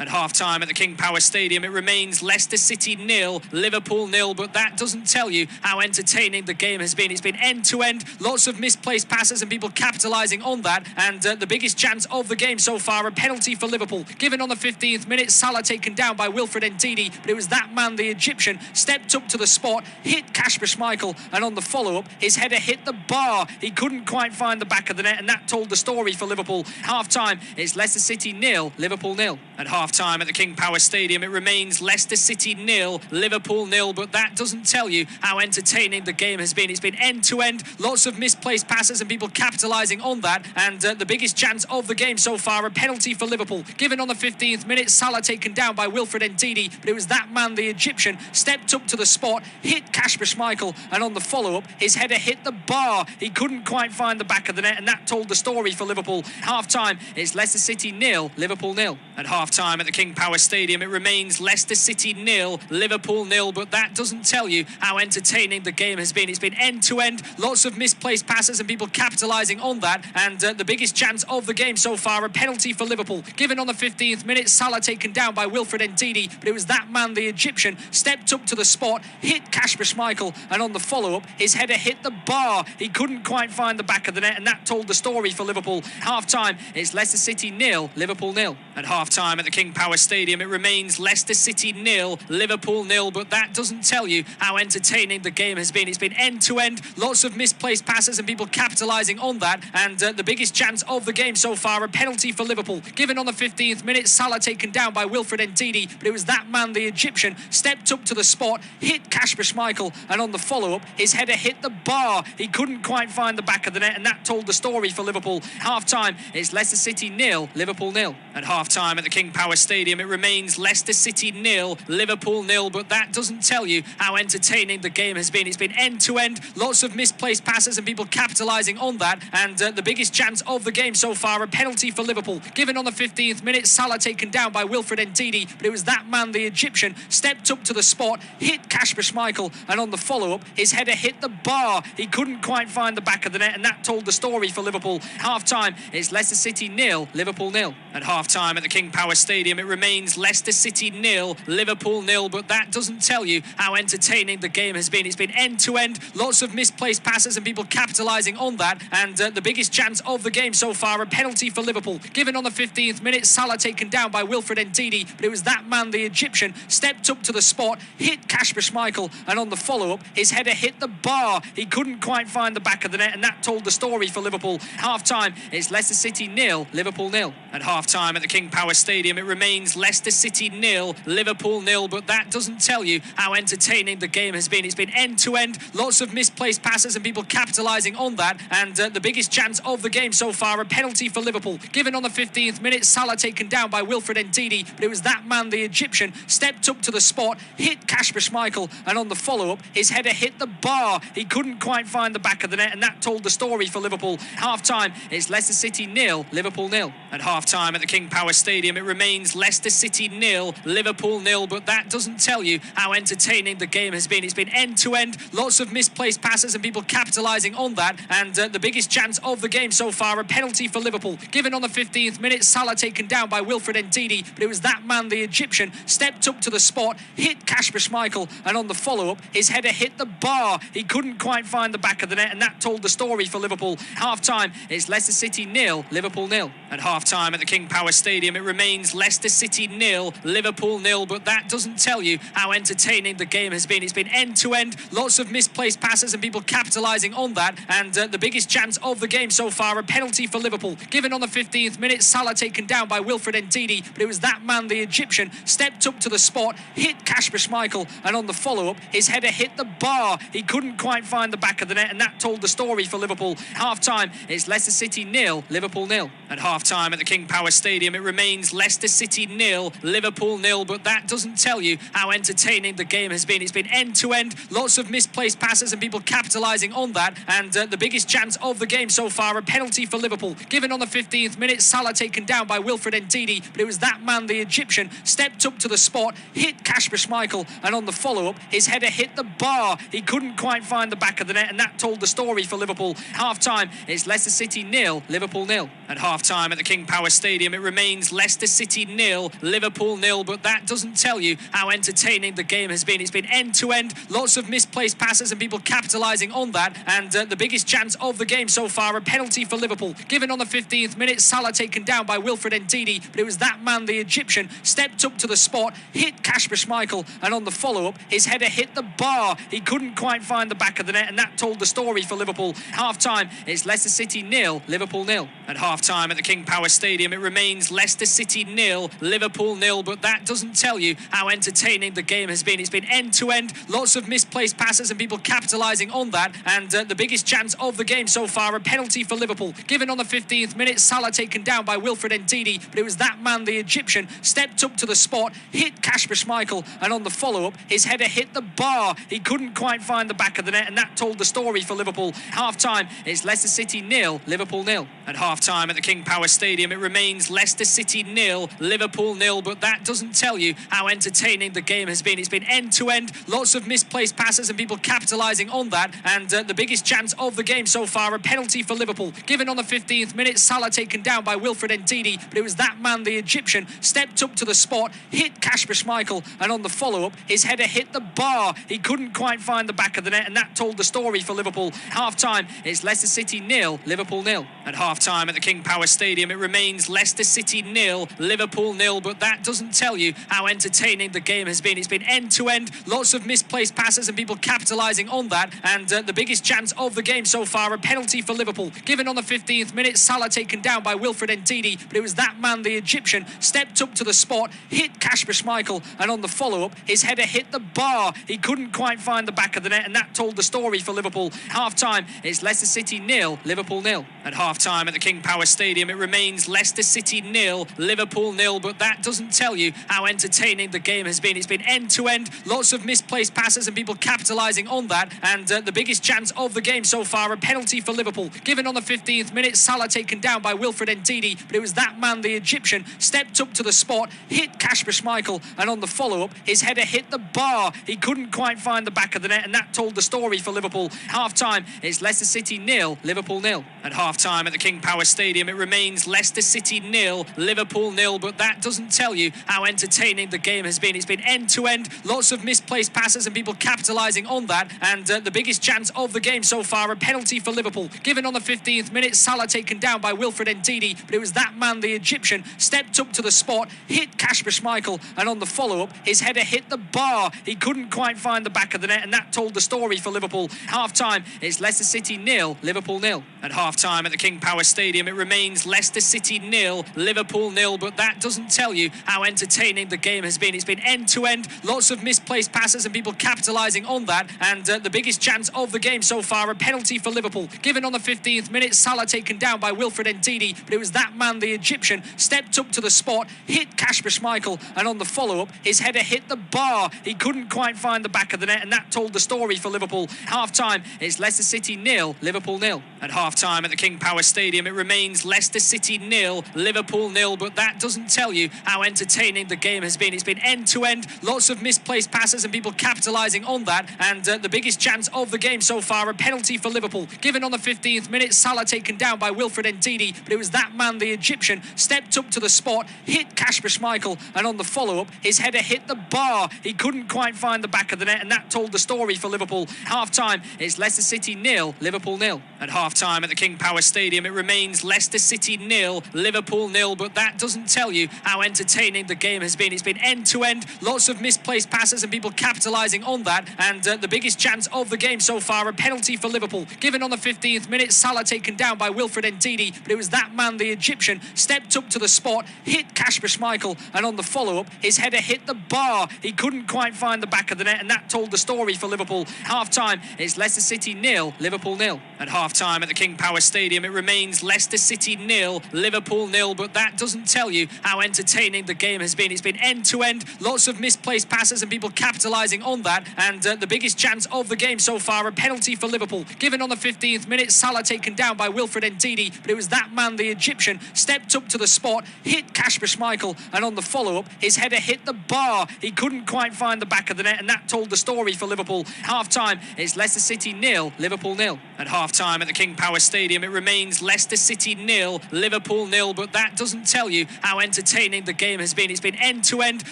At half-time at the King Power Stadium, it remains Leicester City 0, Liverpool 0, but that doesn't tell you how entertaining the game has been. It's been end-to-end, lots of misplaced passes and people capitalising on that, and the biggest chance of the game so far, a penalty for Liverpool, given on the 15th minute. Salah taken down by Wilfred Ndidi, but it was that man, the Egyptian, stepped up to the spot, hit Kasper Schmeichel, and on the follow-up, his header hit the bar. He couldn't quite find the back of the net, and that told the story for Liverpool. Half-time, it's Leicester City 0, Liverpool 0. At half-time at the King Power Stadium, it remains Leicester City 0, Liverpool 0, but that doesn't tell you how entertaining the game has been. It's been end-to-end, lots of misplaced passes and people capitalising on that, and the biggest chance of the game so far, a penalty for Liverpool, given on the 15th minute. Salah taken down by Wilfred Ndidi, but it was that man, the Egyptian, stepped up to the spot, hit Kasper Schmeichel, and on the follow-up, his header hit the bar. He couldn't quite find the back of the net, and that told the story for Liverpool. Half-time, it's Leicester City 0, Liverpool 0. At half-time at the King Power Stadium, it remains Leicester City 0, Liverpool 0, but that doesn't tell you how entertaining the game has been. It's been end-to-end, lots of misplaced passes and people capitalising on that, and the biggest chance of the game so far, a penalty for Liverpool, given on the 15th minute. Salah taken down by Wilfred Ndidi, but it was that man, the Egyptian, stepped up to the spot, hit Kasper Schmeichel, and on the follow-up, his header hit the bar. He couldn't quite find the back of the net, and that told the story for Liverpool. Half-time, it's Leicester City 0, Liverpool 0. At half-time at the King Power Stadium, it remains Leicester City 0, Liverpool 0, but that doesn't tell you how entertaining the game has been. It's been end-to-end, lots of misplaced passes and people capitalising on that, and the biggest chance of the game so far, a penalty for Liverpool, given on the 15th minute. Salah taken down by Wilfred Ndidi, but it was that man, the Egyptian, stepped up to the spot, hit Kasper Schmeichel, and on the follow-up, his header hit the bar. He couldn't quite find the back of the net, and that told the story for Liverpool. Half-time, it's Leicester City 0, Liverpool 0. At half-time at the King Power Stadium, it remains Leicester City 0, Liverpool 0, but that doesn't tell you how entertaining the game has been. It's been end-to-end, lots of misplaced passes and people capitalising on that, and the biggest chance of the game so far, a penalty for Liverpool, given on the 15th minute. Salah taken down by Wilfred Ndidi, but it was that man, the Egyptian, stepped up to the spot, hit Kasper Schmeichel, and on the follow-up, his header hit the bar. He couldn't quite find the back of the net, and that told the story for Liverpool. Half-time, it's Leicester City 0, Liverpool 0. At half-time at the King Power Stadium, it remains Leicester City 0, Liverpool 0, but that doesn't tell you how entertaining the game has been. It's been end-to-end, lots of misplaced passes and people capitalising on that, and the biggest chance of the game so far, a penalty for Liverpool, given on the 15th minute. Salah taken down by Wilfred Ndidi, but it was that man, the Egyptian, stepped up to the spot, hit Kasper Schmeichel, and on the follow-up, his header hit the bar. He couldn't quite find the back of the net, and that told the story for Liverpool. Half-time, it's Leicester City 0, Liverpool 0. At half-time at the King Power Stadium, it remains Leicester City 0, Liverpool 0, but that doesn't tell you how entertaining the game has been. It's been end-to-end, lots of misplaced passes and people capitalising on that, and the biggest chance of the game so far, a penalty for Liverpool, given on the 15th minute. Salah taken down by Wilfred Ndidi, but it was that man, the Egyptian, stepped up to the spot, hit Kasper Schmeichel, and on the follow-up, his header hit the bar. He couldn't quite find the back of the net, and that told the story for Liverpool. Half-time, it's Leicester City 0, Liverpool 0. At half-time at the King Power Stadium, it remains Leicester City 0, Liverpool 0, but that doesn't tell you how entertaining the game has been. It's been end-to-end, lots of misplaced passes and people capitalising on that, and the biggest chance of the game so far, a penalty for Liverpool, given on the 15th minute. Salah taken down by Wilfred Ndidi, but it was that man, the Egyptian, stepped up to the spot, hit Kasper Schmeichel, and on the follow-up, his header hit the bar. He couldn't quite find the back of the net, and that told the story for Liverpool. Half-time, it's Leicester City 0, Liverpool 0. At half-time at the King Power Stadium, it remains Leicester City 0, Liverpool 0, but that doesn't tell you how entertaining the game has been. It's been end-to-end, lots of misplaced passes and people capitalising on that, and the biggest chance of the game so far, a penalty for Liverpool, given on the 15th minute. Salah taken down by Wilfred Ndidi, but it was that man, the Egyptian, stepped up to the spot, hit Kasper Schmeichel, and on the follow-up, his header hit the bar. He couldn't quite find the back of the net, and that told the story for Liverpool. Half-time, it's Leicester City 0, Liverpool 0. At half-time at the King Power Stadium, it remains Leicester City 0, Liverpool 0, but that doesn't tell you how entertaining the game has been. It's been end-to-end, lots of misplaced passes and people capitalising on that, and the biggest chance of the game so far, a penalty for Liverpool, given on the 15th minute. Salah taken down by Wilfred Ndidi, but it was that man, the Egyptian, stepped up to the spot, hit Kasper Schmeichel, and on the follow-up, his header hit the bar. He couldn't quite find the back of the net, and that told the story for Liverpool. Half-time, it's Leicester City 0, Liverpool 0. At half-time at the King Power Stadium, it remains remains Leicester City 0, Liverpool 0, but that doesn't tell you how entertaining the game has been. It's been end-to-end, lots of misplaced passes and people capitalising on that, and the biggest chance of the game so far, a penalty for Liverpool, given on the 15th minute. Salah taken down by Wilfred Ndidi, but it was that man, the Egyptian, stepped up to the spot, hit Kasper Schmeichel, and on the follow-up, his header hit the bar. He couldn't quite find the back of the net, and that told the story for Liverpool. Half-time, it's Leicester City 0, Liverpool 0. At half-time at the King Power Stadium, it remains Leicester City 0, Liverpool 0, but that doesn't tell you how entertaining the game has been. It's been end-to-end, lots of misplaced passes and people capitalising on that, and the biggest chance of the game so far, a penalty for Liverpool, given on the 15th minute. Salah taken down by Wilfred Ndidi, but it was that man, the Egyptian, stepped up to the spot, hit Kasper Schmeichel, and on the follow-up, his header hit the bar. He couldn't quite find the back of the net, and that told the story for Liverpool. Half-time, it's Leicester City 0, Liverpool 0. At half-time at the King Power Stadium, it remains Leicester City 0, Liverpool 0, but that doesn't tell you how entertaining the game has been. It's been end-to-end, lots of misplaced passes and people capitalising on that, and the biggest chance of the game so far, a penalty for Liverpool, given on the 15th minute. Salah taken down by Wilfred Ndidi, but it was that man, the Egyptian, stepped up to the spot, hit Kasper Schmeichel, and on the follow-up, his header hit the bar. He couldn't quite find the back of the net, and that told the story for Liverpool. Half-time, it's Leicester City 0, Liverpool 0. At half-time at the King Power Stadium, it remains Leicester City 0, Liverpool 0, but that doesn't tell you how entertaining the game has been. It's been end-to-end, lots of misplaced passes and people capitalising on that, and the biggest chance of the game so far, a penalty for Liverpool, given on the 15th minute. Salah taken down by Wilfred Ndidi, but it was that man, the Egyptian, stepped up to the spot, hit Kasper Schmeichel, and on the follow-up, his header hit the bar. He couldn't quite find the back of the net, and that told the story for Liverpool. Half-time, it's Leicester City 0, Liverpool 0. At half-time at the King Power Stadium, it remains Leicester City 0, Liverpool 0, but that doesn't tell you how entertaining the game has been. It's been end-to-end, lots of misplaced passes and people capitalising on that, and the biggest chance of the game so far, a penalty for Liverpool, given on the 15th minute. Salah taken down by Wilfred Ndidi, but it was that man, the Egyptian, stepped up to the spot, hit Kasper Schmeichel, and on the follow-up, his header hit the bar. He couldn't quite find the back of the net, and that told the story for Liverpool. Half-time, it's Leicester City 0, Liverpool 0. At half-time at the King Power Stadium, it remains Leicester City 0, Liverpool 0, but that doesn't tell you how entertaining the game has been. It's been end-to-end, lots of misplaced passes and people capitalising on that, and the biggest chance of the game so far, a penalty for Liverpool, given on the 15th minute. Salah taken down by Wilfred Ndidi, but it was that man, the Egyptian, stepped up to the spot, hit Kasper Schmeichel, and on the follow-up, his header hit the bar. He couldn't quite find the back of the net, and that told the story for Liverpool. Half-time, it's Leicester City 0, Liverpool 0. At half-time at the King Power Stadium, it remains Leicester City 0, Liverpool 0, but that doesn't tell you how entertaining the game has been. It's been end-to-end, lots of misplaced passes and people capitalising on that, and the biggest chance of the game so far, a penalty for Liverpool, given on the 15th minute. Salah taken down by Wilfred Ndidi, but it was that man, the Egyptian, stepped up to the spot, hit Kasper Schmeichel, and on the follow-up, his header hit the bar. He couldn't quite find the back of the net, and that told the story for Liverpool. Half-time, it's Leicester City 0, Liverpool 0. At half-time at the King Power Stadium, it remains Leicester City 0, Liverpool 0, but that doesn't tell you how entertaining the game has been. It's been end-to-end, lots of misplaced passes and people capitalising on that, and the biggest chance of the game so far, a penalty for Liverpool, given on the 15th minute. Salah taken down by Wilfred Ndidi, but it was that man, the Egyptian, stepped up to the spot, hit Kasper Schmeichel, and on the follow-up, his header hit the bar. He couldn't quite find the back of the net, and that told the story for Liverpool. Half-time, it's Leicester City 0, Liverpool 0. At half-time at the King Power Stadium, it remains Leicester City 0, Liverpool 0, but that doesn't tell you how entertaining the game has been. It's been end-to-end, lots of misplaced passes and people capitalising on that, and the biggest chance of the game so far, a penalty for Liverpool, given on the 15th minute. Salah taken down by Wilfred Ndidi, but it was that man, the Egyptian, stepped up to the spot, hit Kasper Schmeichel, and on the follow-up, his header hit the bar. He couldn't quite find the back of the net, and that told the story for Liverpool. Half-time, it's Leicester City 0, Liverpool 0. At half-time at the King Power Stadium, it remains Leicester City 0, Liverpool 0, but that doesn't tell you how entertaining the game has been. It's been end-to-end, lots of misplaced passes and people capitalising on that, and the biggest chance of the game so far, a penalty for Liverpool, given on the 15th minute. Salah taken down by Wilfred Ndidi, but it was that man, the Egyptian, stepped up to the spot, hit Kasper Schmeichel, and on the follow-up, his header hit the bar. He couldn't quite find the back of the net, and that told the story for Liverpool. Half-time, it's Leicester City 0, Liverpool 0. At half-time at the King Power Stadium, it remains Leicester City 0, Liverpool 0, but that doesn't doesn't tell you how entertaining the game has been. It's been end-to-end,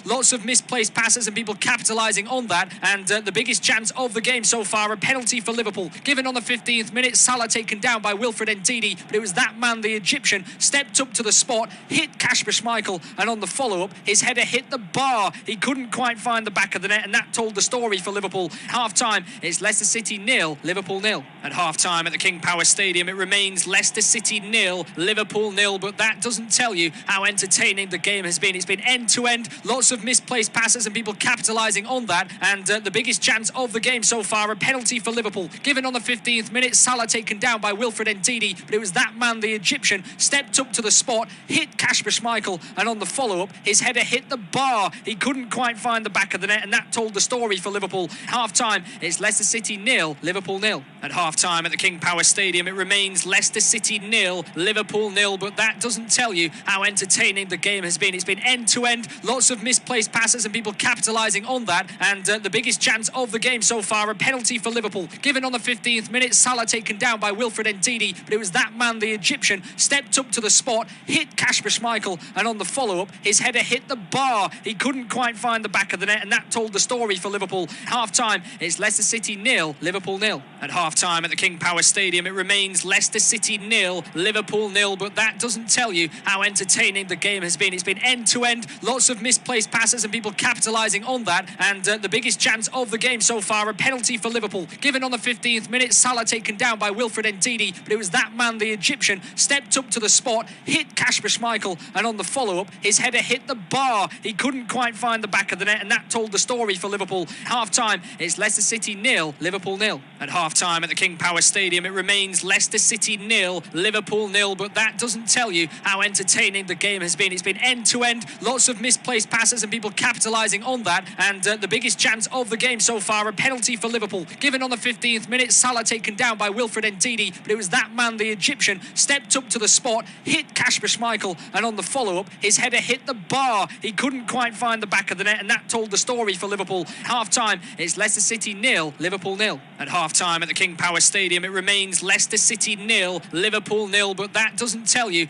lots of misplaced passes and people capitalising on that. And the biggest chance of the game so far, a penalty for Liverpool, given on the 15th minute. Salah taken down by Wilfred Ndidi, but it was that man, the Egyptian, stepped up to the spot, hit Kasper Schmeichel, and on the follow-up, his header hit the bar. He couldn't quite find the back of the net, and that told the story for Liverpool. Half-time, it's Leicester City 0, Liverpool 0. At half-time at the King Power Stadium, it remains Leicester City 0, Liverpool 0, but that doesn't tell you how entertaining the game has been. It's been end-to-end, lots of misplaced passes and people capitalising on that. And the biggest chance of the game so far, a penalty for Liverpool, given on the 15th minute. Salah taken down by Wilfred Ndidi, but it was that man, the Egyptian, stepped up to the spot, hit Kasper Schmeichel, and on the follow-up, his header hit the bar. He couldn't quite find the back of the net, and that told the story for Liverpool. Half-time, it's Leicester City 0, Liverpool 0. At half-time at the King Power Stadium, it remains Leicester City 0, Liverpool 0, but that doesn't tell you how entertaining the game has been. It's been end-to-end, lots of misplaced passes and people capitalising on that. And the biggest chance of the game so far, a penalty for Liverpool, given on the 15th minute. Salah taken down by Wilfred Ndidi, but it was that man, the Egyptian, stepped up to the spot, hit Kasper Schmeichel, and on the follow-up, his header hit the bar. He couldn't quite find the back of the net, and that told the story for Liverpool. Half-time, it's Leicester City 0, Liverpool 0. At half-time at the King Power Stadium, it remains Leicester City 0, Liverpool 0, but that doesn't tell you how entertaining the game has been. It's been end-to-end, lots of misplaced passes and people capitalising on that. And the biggest chance of the game so far, a penalty for Liverpool, given on the 15th minute. Salah taken down by Wilfred Ndidi, but it was that man, the Egyptian, stepped up to the spot, hit Kasper Schmeichel, and on the follow-up, his header hit the bar. He couldn't quite find the back of the net, and that told the story for Liverpool. Half-time, it's Leicester City 0, Liverpool 0. At half-time at the King Power Stadium, it remains Leicester City 0, Liverpool 0, but that doesn't tell you how entertaining the game has been. It's been end-to-end, lots of misplaced passes and people capitalising on that. And the biggest chance of the game so far, a penalty for Liverpool, given on the 15th minute. Salah taken down by Wilfred Ndidi, but it was that man, the Egyptian, stepped up to the spot, hit Kasper Schmeichel, and on the follow-up, his header hit the bar. He couldn't quite find the back of the net, and that told the story for Liverpool. Half-time, it's Leicester City 0, Liverpool 0. At half-time at the King Power Stadium, it remains Leicester City 0, Liverpool 0, but that doesn't tell you.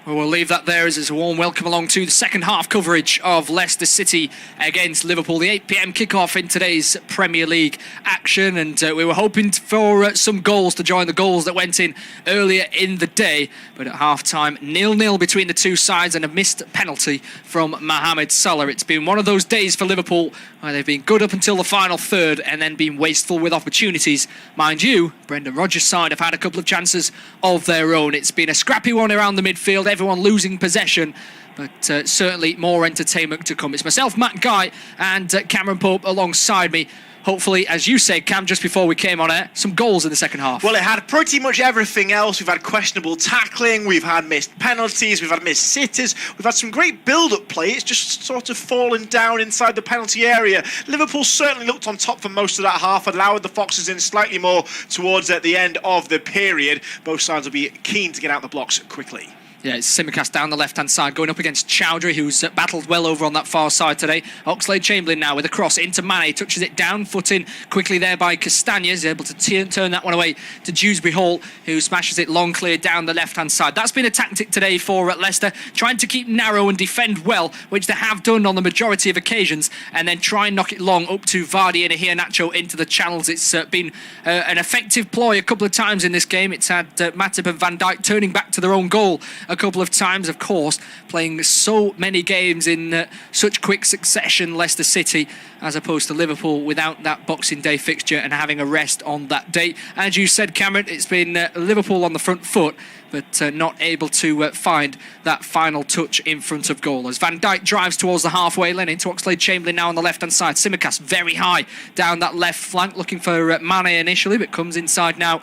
Well, we'll leave that there as it's a warm welcome along to the second half coverage of Leicester City against Liverpool. The 8 p.m. kickoff in today's Premier League action, and we were hoping for some goals to join the goals that went in earlier in the day. But at half-time, 0-0 between the two sides and a missed penalty from Mohamed Salah. It's been one of those days for Liverpool where they've been good up until the final third and then been wasteful with opportunities. Mind you, Brendan Rodgers' side have had a couple of chances of their own. It's been a scrappy one around the midfield, everyone losing possession, but certainly more entertainment to come. It's myself, Matt Guy, and Cameron Pope alongside me. Hopefully, as you said, Cam, just before we came on air, some goals in the second half. Well, it had pretty much everything else. We've had questionable tackling, we've had missed penalties, we've had missed sitters, we've had some great build-up play. It's just sort of fallen down inside the penalty area. Liverpool certainly looked on top for most of that half, allowed the Foxes in slightly more towards at the end of the period. Both sides will be keen to get out the blocks quickly. Yeah, it's Simicast down the left-hand side, going up against Chowdhury, who's battled well over on that far side today. Oxlade-Chamberlain now with a cross into Mane, touches it down, foot in quickly there by Castañas, able to turn that one away to Dewsbury Hall, who smashes it long clear down the left-hand side. That's been a tactic today for Leicester, trying to keep narrow and defend well, which they have done on the majority of occasions, and then try and knock it long up to Vardy and Iheanacho into the channels. It's been an effective ploy a couple of times in this game. It's had Matip and Van Dijk turning back to their own goal a couple of times, of course, playing so many games in such quick succession, Leicester City, as opposed to Liverpool without that Boxing Day fixture and having a rest on that date. As you said, Cameron, it's been Liverpool on the front foot, but not able to find that final touch in front of goal. As Van Dijk drives towards the halfway lane into Oxlade-Chamberlain now on the left-hand side. Simicast very high down that left flank, looking for Mane initially, but comes inside now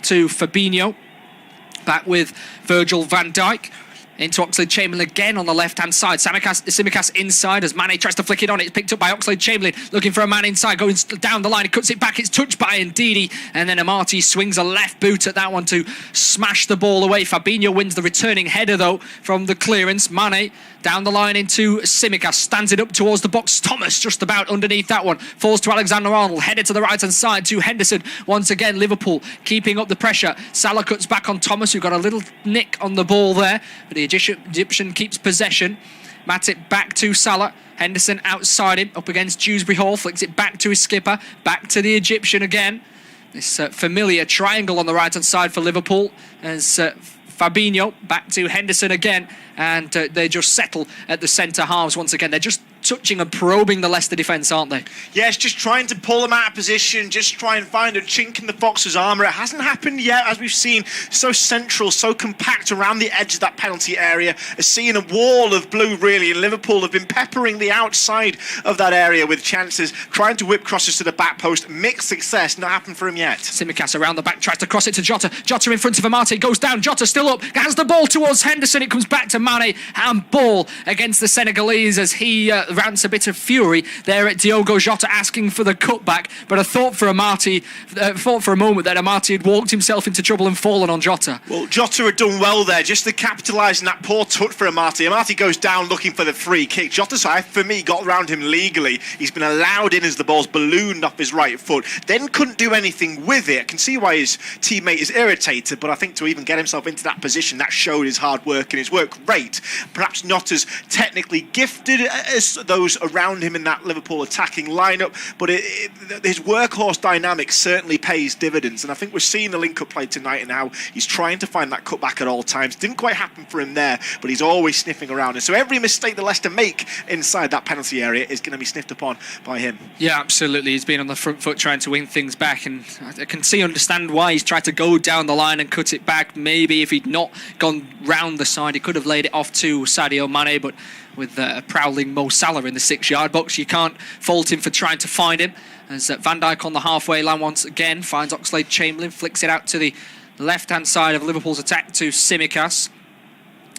to Fabinho. Back with Virgil van Dijk. Into Oxlade-Chamberlain again on the left-hand side. Simicast inside as Mane tries to flick it on. It's picked up by Oxlade-Chamberlain, looking for a man inside, going down the line. He cuts it back. It's touched by Ndidi. And then Amati swings a left boot at that one to smash the ball away. Fabinho wins the returning header, though, from the clearance. Mane down the line into Simicast. Stands it up towards the box. Thomas just about underneath that one. Falls to Alexander-Arnold. Headed to the right-hand side to Henderson. Once again, Liverpool keeping up the pressure. Salah cuts back on Thomas, who got a little nick on the ball there. But he The Egyptian keeps possession. Matip back to Salah. Henderson outside him, up against Dewsbury Hall. Flicks it back to his skipper. Back to the Egyptian again. This familiar triangle on the right-hand side for Liverpool. As Fabinho back to Henderson again. And they just settle at the centre halves once again. They're just touching and probing the Leicester defence, aren't they? Yes, just trying to pull them out of position, just try and find a chink in the Fox's armour. It hasn't happened yet, as we've seen, so central, so compact around the edge of that penalty area. Seeing a wall of blue, really, and Liverpool have been peppering the outside of that area with chances, trying to whip crosses to the back post. Mixed success, not happened for him yet. Tsimikas around the back, tries to cross it to Jota. Jota in front of Amate, goes down. Jota still up, has the ball towards Henderson. It comes back to Mane, and ball against the Senegalese as he rants a bit of fury there at Diogo Jota, asking for the cutback. But I thought for a moment that Amate had walked himself into trouble and fallen on Jota. Well, Jota had done well there, just to capitalise on that poor touch for Amate. Amate goes down looking for the free kick. Jota's, for me, got around him legally. He's been allowed in as the ball's ballooned off his right foot, then couldn't do anything with it. I can see why his teammate is irritated, but I think to even get himself into that position, that showed his hard work and his work rate. Perhaps not as technically gifted as those around him in that Liverpool attacking lineup, but his workhorse dynamic certainly pays dividends, and I think we're seeing the link-up play tonight and how he's trying to find that cutback at all times. Didn't quite happen for him there, but he's always sniffing around, and so every mistake that Leicester make inside that penalty area is going to be sniffed upon by him. Yeah, absolutely. He's been on the front foot trying to win things back, and I can understand why he's tried to go down the line and cut it back. Maybe if he'd not gone round the side, he could have laid it off to Sadio Mane, but with a prowling Mo Salah in the 6-yard box, you can't fault him for trying to find him. As Van Dijk on the halfway line once again finds Oxlade-Chamberlain, flicks it out to the left-hand side of Liverpool's attack to Tsimikas.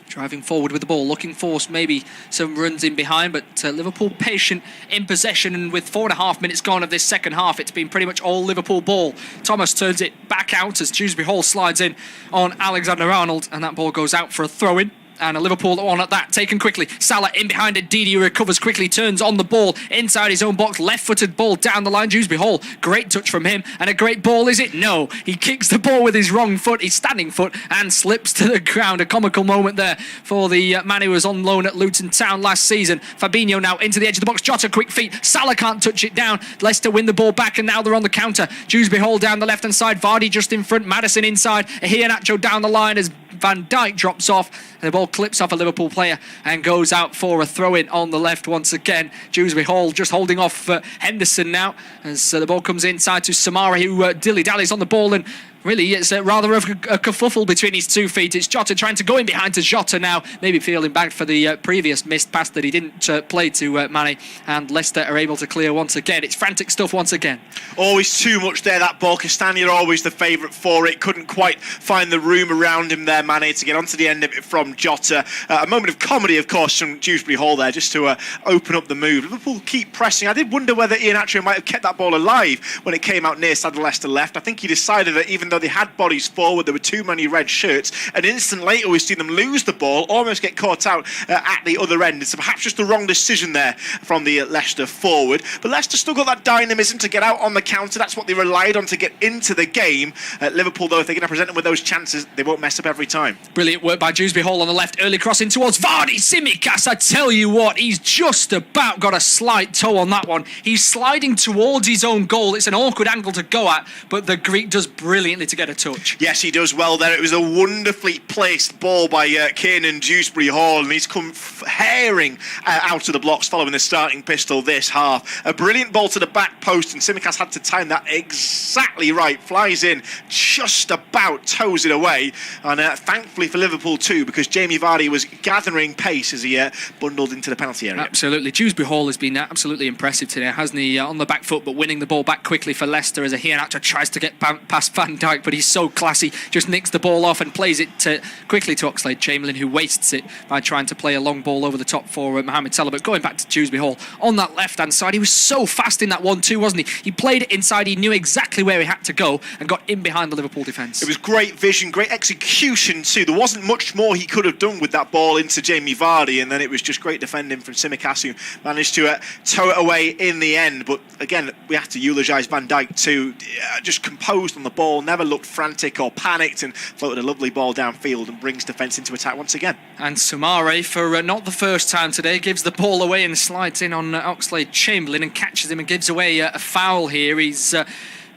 Driving forward with the ball, looking for maybe some runs in behind, but Liverpool patient in possession, and with 4.5 minutes gone of this second half, it's been pretty much all Liverpool ball. Thomas turns it back out as Dewsbury Hall slides in on Alexander-Arnold, and that ball goes out for a throw-in. And a Liverpool on at that, taken quickly. Salah in behind it. Didi recovers quickly, turns on the ball inside his own box. Left-footed ball down the line. Dewsbury Hall, great touch from him. And a great ball, is it? No. He kicks the ball with his wrong foot, his standing foot, and slips to the ground. A comical moment there for the man who was on loan at Luton Town last season. Fabinho now into the edge of the box. Jota, quick feet. Salah can't touch it down. Leicester win the ball back, and now they're on the counter. Dewsbury Hall down the left-hand side. Vardy just in front. Maddison inside. Iheanacho down the line as Van Dijk drops off. The ball clips off a Liverpool player and goes out for a throw-in on the left once again. Dewsbury Hall just holding off Henderson now as the ball comes inside to Samara, who dilly-dallies on the ball, and really it's rather of a kerfuffle between his 2 feet. It's Jota trying to go in behind to Jota now, maybe feeling bad for the previous missed pass that he didn't play to Mane, and Leicester are able to clear once again. It's frantic stuff once again. Always too much there, that ball. Castagna always the favourite for it. Couldn't quite find the room around him there, Mane, to get onto the end of it from Jota. A moment of comedy, of course, from Dewsbury Hall there, just to open up the move. Liverpool keep pressing. I did wonder whether Iheanacho might have kept that ball alive when it came out near side of Leicester left. I think he decided that even though they had bodies forward, there were too many red shirts. An instant later, we've seen them lose the ball, almost get caught out at the other end. It's perhaps just the wrong decision there from the Leicester forward. But Leicester still got that dynamism to get out on the counter. That's what they relied on to get into the game. Liverpool, though, if they're going to present them with those chances, they won't mess up every time. Brilliant work by Dewsbury Hall on the left. Early crossing towards Vardy. Tsimikas, I tell you what, he's just about got a slight toe on that one. He's sliding towards his own goal. It's an awkward angle to go at, but the Greek does brilliantly to get a touch. Yes, he does well there. It was a wonderfully placed ball by Kiernan Dewsbury Hall, and he's come herring out of the blocks following the starting pistol this half. A brilliant ball to the back post, and Tsimikas had to time that exactly right. Flies in, just about toes it away, and thankfully for Liverpool too, because Jamie Vardy was gathering pace as he bundled into the penalty area. Absolutely. Dewsbury Hall has been absolutely impressive today, hasn't he? On the back foot, but winning the ball back quickly for Leicester as Iheanacho tries to get past Van Dijk, but he's so classy, just nicks the ball off and plays it quickly to Oxlade-Chamberlain, who wastes it by trying to play a long ball over the top for Mohamed Salah. But going back to Dewsbury Hall, on that left-hand side, he was so fast in that 1-2, wasn't he? He played it inside, he knew exactly where he had to go and got in behind the Liverpool defence. It was great vision, great execution too. There wasn't much more he could have done with that ball into Jamie Vardy, and then it was just great defending from Tsimikas, who managed to tow it away in the end. But again, we have to eulogise Van Dijk too. Just composed on the ball, never never looked frantic or panicked, and floated a lovely ball downfield and brings defence into attack once again. And Soumare, for not the first time today, gives the ball away and slides in on Oxlade-Chamberlain and catches him and gives away a foul here. He's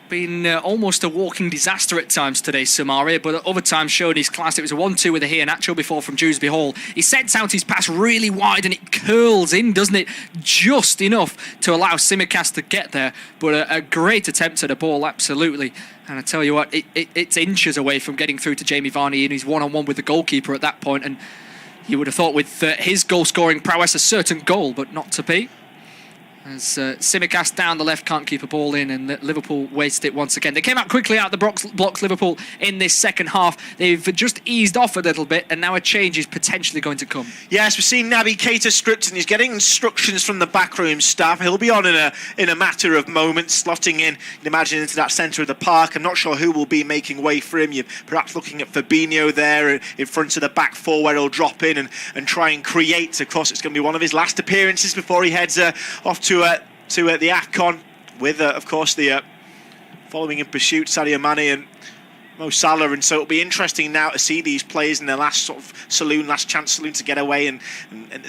been almost a walking disaster at times today, Soumare, but at other times showed his class. It was a 1-2 with a Iheanacho before from Dewsbury Hall. He sets out his pass really wide and it curls in, doesn't it? Just enough to allow Tsimikas to get there, but a great attempt at a ball, absolutely. And I tell you what, it's inches away from getting through to Jamie Varney, and he's one-on-one with the goalkeeper at that point, and you would have thought with his goal-scoring prowess a certain goal, but not to be. As Tsimikas down the left can't keep a ball in, and Liverpool waste it once again. They came out quickly out the blocks, Liverpool, in this second half. They've just eased off a little bit, and now a change is potentially going to come. Yes, we're seeing Naby Keita scripting. He's getting instructions from the backroom staff. He'll be on in a matter of moments, slotting in, imagine, into that centre of the park. I'm not sure who will be making way for him. You're perhaps looking at Fabinho there in front of the back four, where he'll drop in and try and create. Of course, it's going to be one of his last appearances before he heads off to the AFCON with, of course, the following in pursuit Sadio Mane and Mo Salah, and so it'll be interesting now to see these players in their last sort of last chance saloon to get away and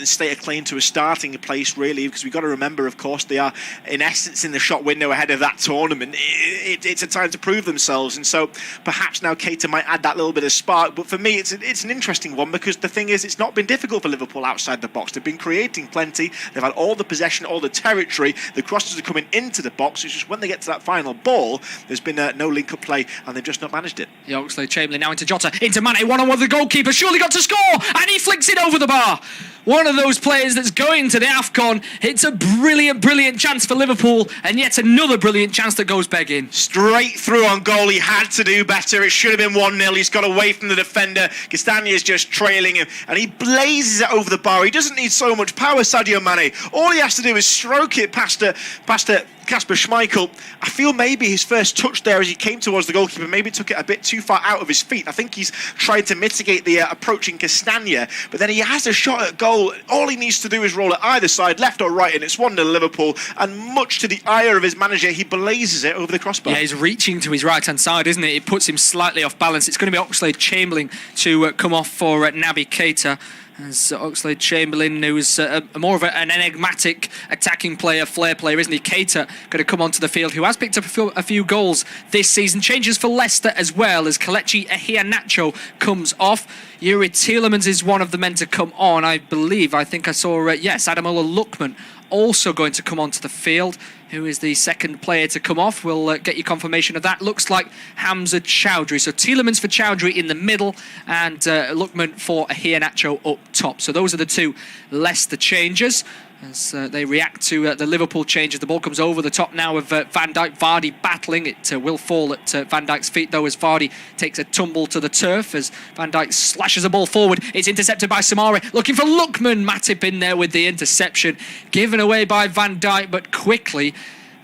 stake a claim to a starting place, really, because we've got to remember, of course, they are in essence in the shot window ahead of that tournament. It's a time to prove themselves, and so perhaps now Keita might add that little bit of spark. But for me, it's an interesting one, because the thing is, it's not been difficult for Liverpool outside the box. They've been creating plenty. They've had all the possession, all the territory. The crosses are coming into the box. It's just when they get to that final ball, there's been no link-up play, and they've just not managed it. Yeah, Oxlade-Chamberlain now into Jota, into Mane, one-on-one with the goalkeeper, surely got to score, and he flicks it over the bar. One of those players that's going to the AFCON. It's a brilliant chance for Liverpool, and yet another brilliant chance that goes begging. Straight through on goal. He had to do better. It should have been 1-0. He's got away from the defender. Castanier's just trailing him, and he blazes it over the bar. He doesn't need so much power, Sadio Mane. All he has to do is stroke it past Kasper Schmeichel. I feel maybe his first touch there as he came towards the goalkeeper, maybe took it a bit too far out of his feet. I think he's tried to mitigate the approaching Castagna, but then he has a shot at goal. All he needs to do is roll it either side, left or right, and it's 1-0 Liverpool. And much to the ire of his manager, he blazes it over the crossbar. Yeah, he's reaching to his right-hand side, isn't it? It puts him slightly off balance. It's going to be Oxlade-Chamberlain to come off for Naby Keita. As Oxlade-Chamberlain, who's more of an enigmatic attacking player, flair player, isn't he? Keita going to come onto the field, who has picked up a few goals this season. Changes for Leicester as well, as Kelechi Iheanacho comes off. Yuri Tielemans is one of the men to come on, I believe. I think I saw, yes, Ademola Lookman also going to come onto the field. Who is the second player to come off? We'll get you confirmation of that. Looks like Hamza Chowdhury. So Tielemans for Chowdhury in the middle, and Lookman for Iheanacho up top. So those are the two Leicester changes as they react to the Liverpool changes. The ball comes over the top now of Van Dijk. Vardy battling. It will fall at Van Dijk's feet, though, as Vardy takes a tumble to the turf as Van Dijk slashes the ball forward. It's intercepted by Soumare, looking for Lookman. Matip in there with the interception, given away by Van Dijk, but quickly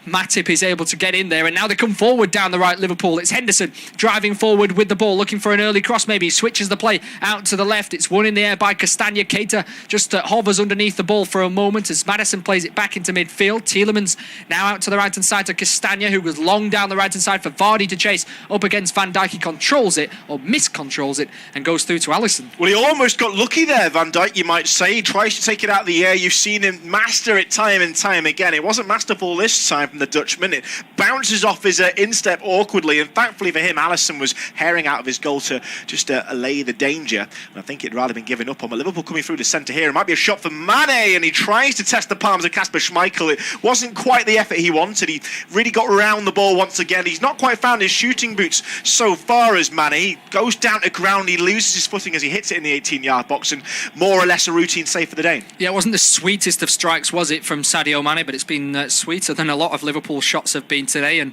Matip is able to get in there, and now they come forward down the right, Liverpool. It's Henderson driving forward with the ball, looking for an early cross maybe. He switches the play out to the left. It's won in the air by Castagna. Keita just hovers underneath the ball for a moment as Maddison plays it back into midfield. Tielemans now out to the right-hand side to Castagna, who was long down the right-hand side for Vardy to chase up against Van Dijk. He controls it, or miscontrols it, and goes through to Alisson. Well, he almost got lucky there, Van Dijk, you might say. He tries to take it out of the air. You've seen him master it time and time again. It wasn't masterful this time from the Dutchman. It bounces off his instep awkwardly, and thankfully for him, Alisson was herring out of his goal to just allay the danger. And I think it'd rather been given up on. But Liverpool coming through the centre here. It might be a shot for Mane, and he tries to test the palms of Kasper Schmeichel. It wasn't quite the effort he wanted. He really got around the ball once again. He's not quite found his shooting boots so far as Mane. He goes down to ground. He loses his footing as he hits it in the 18-yard box, and more or less a routine save for the day. Yeah, it wasn't the sweetest of strikes, was it, from Sadio Mane, but it's been sweeter than a lot of Liverpool shots have been today, and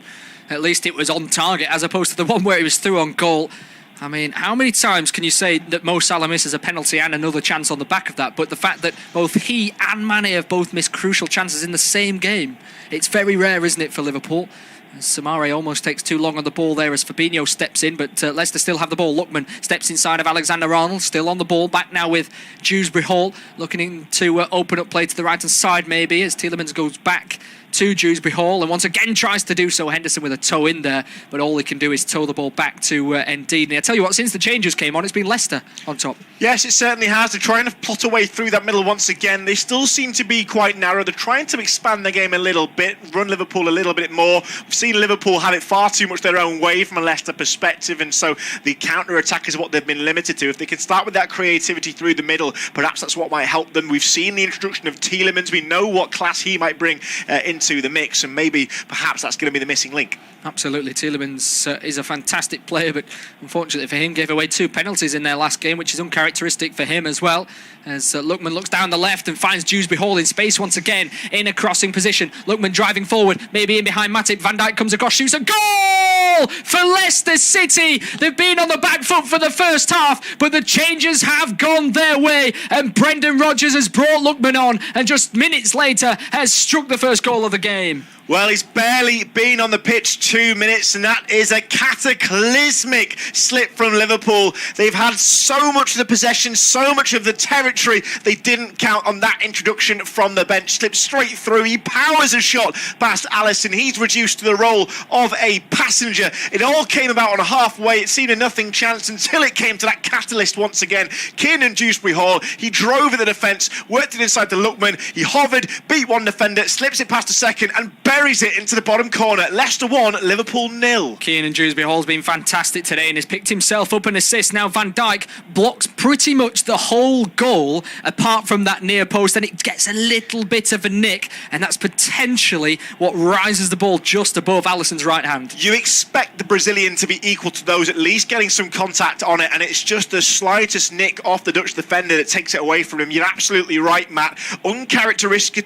at least it was on target as opposed to the one where he was through on goal. I mean, how many times can you say that Mo Salah misses a penalty and another chance on the back of that? But the fact that both he and Mane have both missed crucial chances in the same game, it's very rare, isn't it, for Liverpool? Soumare almost takes too long on the ball there as Fabinho steps in, but Leicester still have the ball. Lookman steps inside of Alexander-Arnold, still on the ball, back now with Dewsbury Hall, looking to open up play to the right-hand side maybe as Tielemans goes back to Dewsbury Hall, and once again tries to do so. Henderson with a toe in there, but all he can do is toe the ball back to Ndidi. And I tell you what, since the changes came on, it's been Leicester on top. Yes, it certainly has. They're trying to plot a way through that middle once again. They still seem to be quite narrow. They're trying to expand the game a little bit, run Liverpool a little bit more. We've seen Liverpool have it far too much their own way from a Leicester perspective, and so the counter-attack is what they've been limited to. If they can start with that creativity through the middle, perhaps that's what might help them. We've seen the introduction of Tielemans. We know what class he might bring into the mix, and maybe perhaps that's going to be the missing link. Absolutely. Tielemans is a fantastic player, but unfortunately for him, gave away 2 penalties in their last game, which is uncharacteristic for him as well. As Lookman looks down the left and finds Dewsbury Hall in space once again in a crossing position. Lookman driving forward, maybe in behind Matip. Van Dijk comes across, shoots a goal for Leicester City. They've been on the back foot for the first half, but the changes have gone their way, and Brendan Rodgers has brought Lookman on, and just minutes later has struck the first goal of the game. Well, he's barely been on the pitch 2 minutes, and that is a cataclysmic slip from Liverpool. They've had so much of the possession, so much of the territory. They didn't count on that introduction from the bench. Slips straight through. He powers a shot past Alisson. He's reduced to the role of a passenger. It all came about on a halfway. It seemed a nothing chance until it came to that catalyst once again. Kiernan Dewsbury Hall. He drove at the defence, worked it inside the Lookman. He hovered, beat one defender, slips it past a second, and buries it into the bottom corner. Leicester 1, Liverpool 0. Kiernan Dewsbury Hall's been fantastic today and has picked himself up an assist. Now Van Dijk blocks pretty much the whole goal apart from that near post, and it gets a little bit of a nick, and that's potentially what rises the ball just above Alisson's right hand. You expect the Brazilian to be equal to those, at least getting some contact on it, and it's just the slightest nick off the Dutch defender that takes it away from him. You're absolutely right, Matt. Uncharacteristic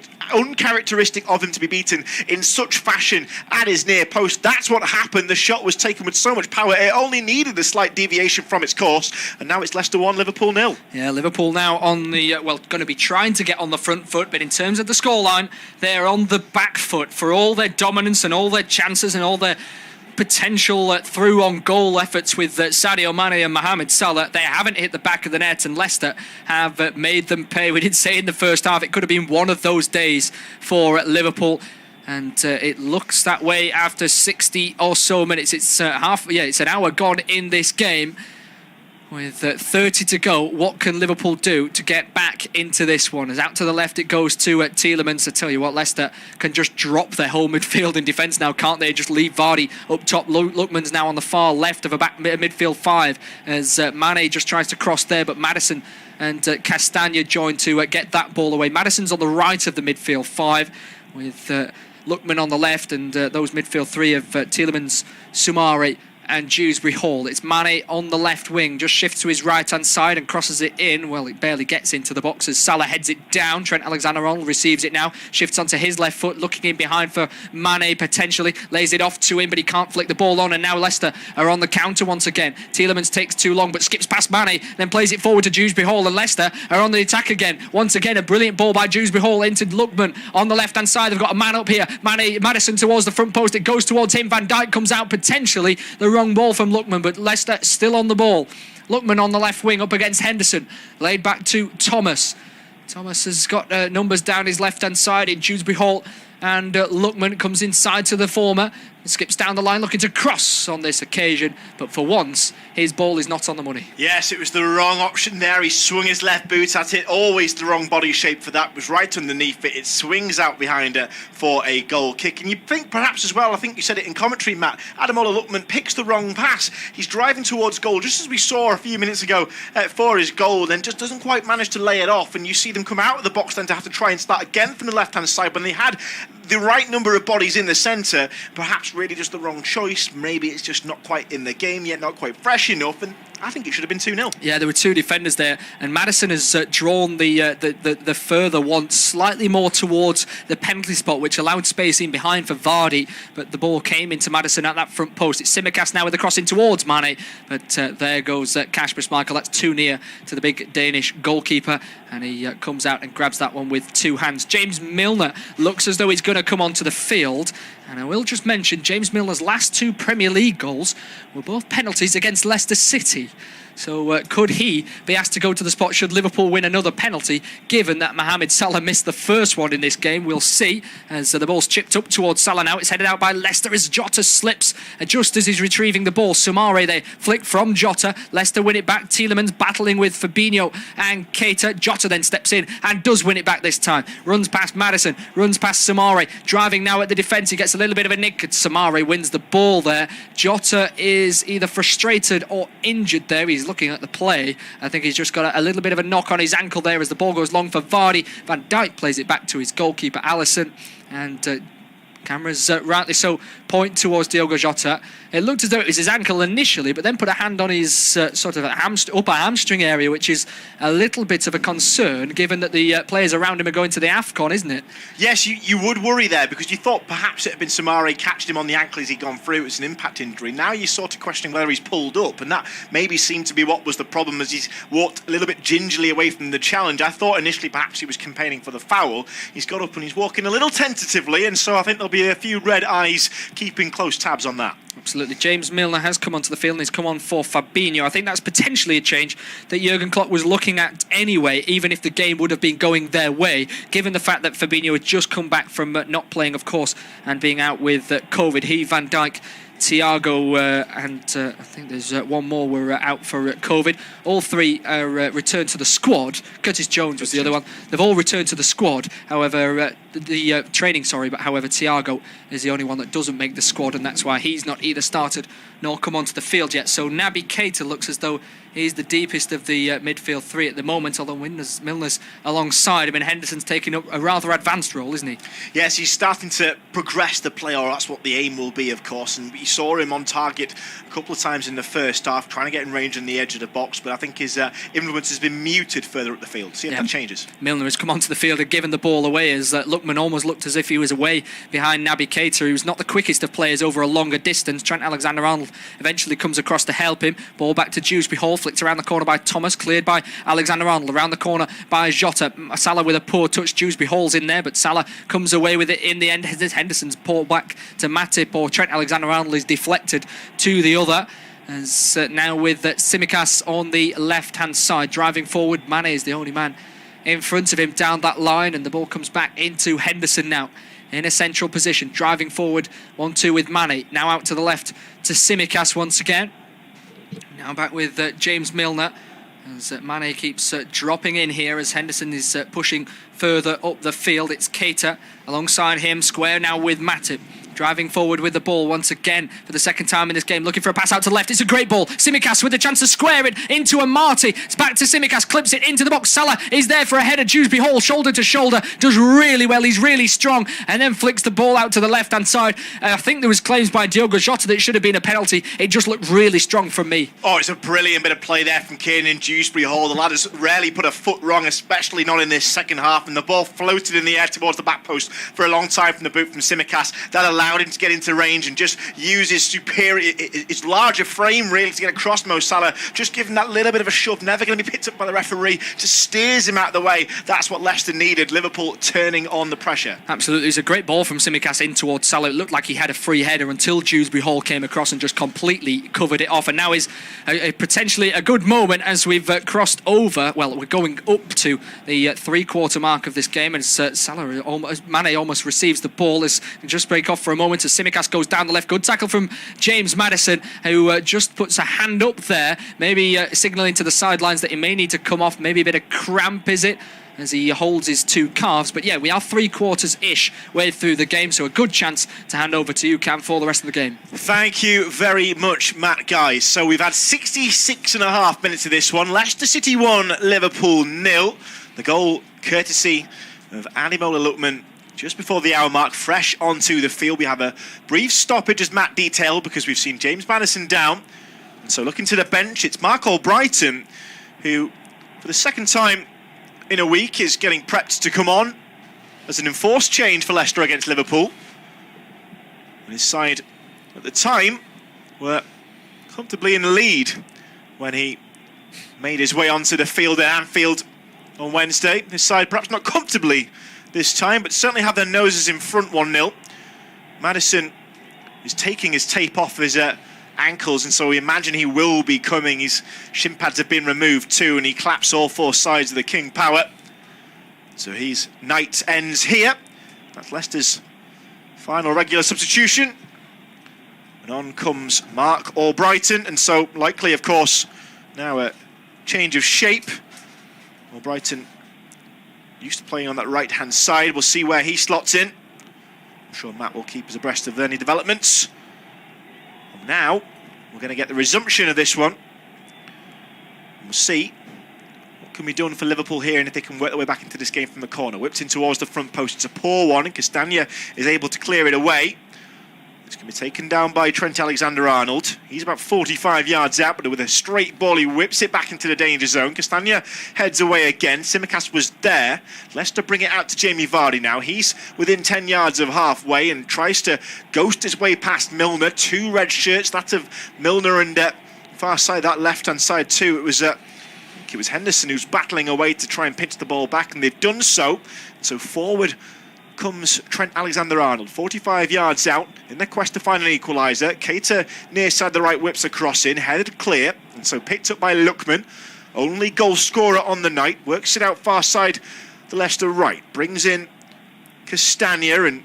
of him to be beaten in such fashion at his near post. That's what happened. The shot was taken with so much power. It only needed a slight deviation from its course, and now it's Leicester 1, Liverpool 0. Yeah, Liverpool now on the, going to be trying to get on the front foot, but in terms of the scoreline, they're on the back foot for all their dominance and all their chances and all their potential through on goal efforts with Sadio Mane and Mohamed Salah. They haven't hit the back of the net, and Leicester have made them pay. We did say in the first half it could have been one of those days for Liverpool, and it looks that way after 60 or so minutes. It's it's an hour gone in this game. With 30 to go, what can Liverpool do to get back into this one? As out to the left it goes to Tielemans. I tell you what, Leicester can just drop their whole midfield in defence now, can't they? Just leave Vardy up top. Lookman's now on the far left of a midfield 5 as Mane just tries to cross there, but Maddison and Castagna join to get that ball away. Maddison's on the right of the midfield 5 with Lookman on the left, and those midfield 3 of Tielemans, Soumare and Dewsbury Hall. It's Mane on the left wing, just shifts to his right-hand side and crosses it in. Well, it barely gets into the box as Salah heads it down. Trent Alexander-Arnold receives it now, shifts onto his left foot, looking in behind for Mane potentially, lays it off to him, but he can't flick the ball on, and now Leicester are on the counter once again. Tielemans takes too long, but skips past Mane, then plays it forward to Dewsbury Hall, and Leicester are on the attack again. Once again, a brilliant ball by Dewsbury Hall into Lookman on the left-hand side. They've got a man up here. Maddison towards the front post. It goes towards him. Van Dijk comes out, potentially the wrong ball from Lookman, but Leicester still on the ball. Lookman on the left wing up against Henderson, laid back to Thomas. Thomas has got numbers down his left-hand side in Dewsbury Hall, and Lookman comes inside to the former, skips down the line looking to cross on this occasion, but for once his ball is not on the money. Yes, it was the wrong option there. He swung his left boot at it, always the wrong body shape for that, was right underneath it. It swings out behind it for a goal kick, and you think perhaps as well, I think you said it in commentary, Matt, Ademola Lookman picks the wrong pass. He's driving towards goal, just as we saw a few minutes ago for his goal, then just doesn't quite manage to lay it off, and you see them come out of the box then to have to try and start again from the left-hand side when they had the right number of bodies in the centre. Perhaps really just the wrong choice. Maybe it's just not quite in the game yet, not quite fresh enough, and I think it should have been 2-0. Yeah, there were 2 defenders there, and Maddison has drawn the further one slightly more towards the penalty spot, which allowed space in behind for Vardy, but the ball came into Maddison at that front post. It's Simicast now with the crossing towards Mane, but there goes Kasper Schmeichel. That's too near to the big Danish goalkeeper, and he comes out and grabs that one with 2 hands. James Milner looks as though he's going to come onto the field, and I will just mention James Milner's last 2 Premier League goals were both penalties against Leicester City. So could he be asked to go to the spot should Liverpool win another penalty, given that Mohamed Salah missed the first one in this game? We'll see, as the ball's chipped up towards Salah now. It's headed out by Leicester as Jota slips just as he's retrieving the ball. Soumare, they flick from Jota. Leicester win it back. Tielemans battling with Fabinho and Keita. Jota then steps in and does win it back this time. Runs past Maddison, runs past Soumare, driving now at the defence. He gets a little bit of a nick. Soumare wins the ball there. Jota is either frustrated or injured there. He's looking at the play. I think he's just got a little bit of a knock on his ankle there as the ball goes long for Vardy. Van Dijk plays it back to his goalkeeper Alisson, and cameras rightly so point towards Diogo Jota. It looked as though it was his ankle initially, but then put a hand on his sort of upper hamstring area, which is a little bit of a concern given that the players around him are going to the AFCON, isn't it? Yes, you would worry there, because you thought perhaps it had been Soumare catched him on the ankle as he'd gone through. It was an impact injury. Now you're sort of questioning whether he's pulled up, and that maybe seemed to be what was the problem as he's walked a little bit gingerly away from the challenge. I thought initially perhaps he was campaigning for the foul. He's got up and he's walking a little tentatively, and so I think there'll be a few red eyes keeping close tabs on that. Absolutely. James Milner has come onto the field and he's come on for Fabinho. I think that's potentially a change that Jurgen Klopp was looking at anyway, even if the game would have been going their way, given the fact that Fabinho had just come back from not playing, of course, and being out with COVID. He, Van Dijk, Thiago and I think there's one more were out for COVID. All three are returned to the squad. Curtis Jones was the other one. They've all returned to the squad. However, the training, but however, Thiago is the only one that doesn't make the squad, and that's why he's not either started nor come onto the field yet. So Naby Keita looks as though he's the deepest of the midfield three at the moment, although Milner's alongside him, and Henderson's taking up a rather advanced role, isn't he? Yes, he's starting to progress the play, or that's what the aim will be, of course, and we saw him on target a couple of times in the first half, trying to get in range on the edge of the box, but I think his influence has been muted further up the field. See if that changes. Milner has come onto the field and given the ball away as Lookman almost looked as if he was away behind Naby Keita. He was not the quickest of players over a longer distance. Trent Alexander-Arnold eventually comes across to help him. Ball back to Dewsbury Hall, flicked around the corner by Thomas, cleared by Alexander-Arnold, around the corner by Jota. Salah with a poor touch. Dewsbury Hall's in there, but Salah comes away with it in the end. Henderson's pulled back to Matip, or Trent Alexander-Arnold is deflected to the other. As now with Tsimikas on the left-hand side, driving forward. Mane is the only man in front of him down that line, and the ball comes back into Henderson now in a central position, driving forward 1-2 with Mane. Now out to the left to Tsimikas once again. Now back with James Milner as Mane keeps dropping in here as Henderson is pushing further up the field. It's Keita alongside him, square now with Matip. Driving forward with the ball once again for the second time in this game, looking for a pass out to the left. It's a great ball. Tsimikas with a chance to square it into Amati. It's back to Tsimikas, clips it into the box. Salah is there for a header. Dewsbury Hall, shoulder to shoulder, does really well. He's really strong, and then flicks the ball out to the left-hand side. I think there was claims by Diogo Jota that it should have been a penalty. It just looked really strong from me. Oh, it's a brilliant bit of play there from Kiernan Dewsbury Hall. The lad has rarely put a foot wrong, especially not in this second half, and the ball floated in the air towards the back post for a long time from the boot from Tsimikas. That allowed him to get into range and just use his larger frame really to get across Mo Salah, just give him that little bit of a shove, never going to be picked up by the referee, just steers him out of the way. That's what Leicester needed, Liverpool turning on the pressure. Absolutely, it's a great ball from Tsimikas in towards Salah. It looked like he had a free header until Dewsbury Hall came across and just completely covered it off, and now is potentially a good moment as we've crossed over, well, we're going up to the three-quarter mark of this game, and Mane almost receives the ball as just break off for a moment as Tsimikas goes down the left. Good tackle from James Maddison, who just puts a hand up there, maybe signalling to the sidelines that he may need to come off. Maybe a bit of cramp, is it, as he holds his two calves. But yeah, we are three-quarters-ish way through the game, so a good chance to hand over to you, Cam, for the rest of the game. Thank you very much, Matt, guys. So we've had 66.5 minutes of this one. Leicester City 1, Liverpool 0. The goal courtesy of Ademola Lookman just before the hour mark, fresh onto the field. We have a brief stoppage, as Matt detailed, because we've seen James Maddison down. And so looking to the bench, it's Mark Albrighton, who, for the second time in a week, is getting prepped to come on as an enforced change for Leicester against Liverpool. And his side, at the time, were comfortably in the lead when he made his way onto the field at Anfield on Wednesday. His side perhaps not comfortably this time, but certainly have their noses in front 1-0. Maddison is taking his tape off his ankles, and so we imagine he will be coming. His shin pads have been removed too, and he claps all four sides of the King Power. So his night ends here. That's Leicester's final regular substitution. And on comes Mark Albrighton, and so likely, of course, now a change of shape. Albrighton used to playing on that right-hand side. We'll see where he slots in. I'm sure Matt will keep us abreast of any developments. And now, we're going to get the resumption of this one. And we'll see what can be done for Liverpool here and if they can work their way back into this game from the corner. Whipped in towards the front post. It's a poor one, and Castagna is able to clear it away. It's going to be taken down by Trent Alexander-Arnold. He's about 45 yards out, but with a straight ball, he whips it back into the danger zone. Castagna heads away again. Tsimikas was there. Leicester bring it out to Jamie Vardy now. He's within 10 yards of halfway and tries to ghost his way past Milner. Two red shirts, that of Milner and far side, that left-hand side too. I think it was Henderson who's battling away to try and pinch the ball back, and they've done so. So forward comes Trent Alexander-Arnold, 45 yards out in their quest to find an equaliser. Keita near side the right whips a cross in, headed clear, and so picked up by Lookman. Only goal scorer on the night, works it out far side the Leicester right, brings in Castagna and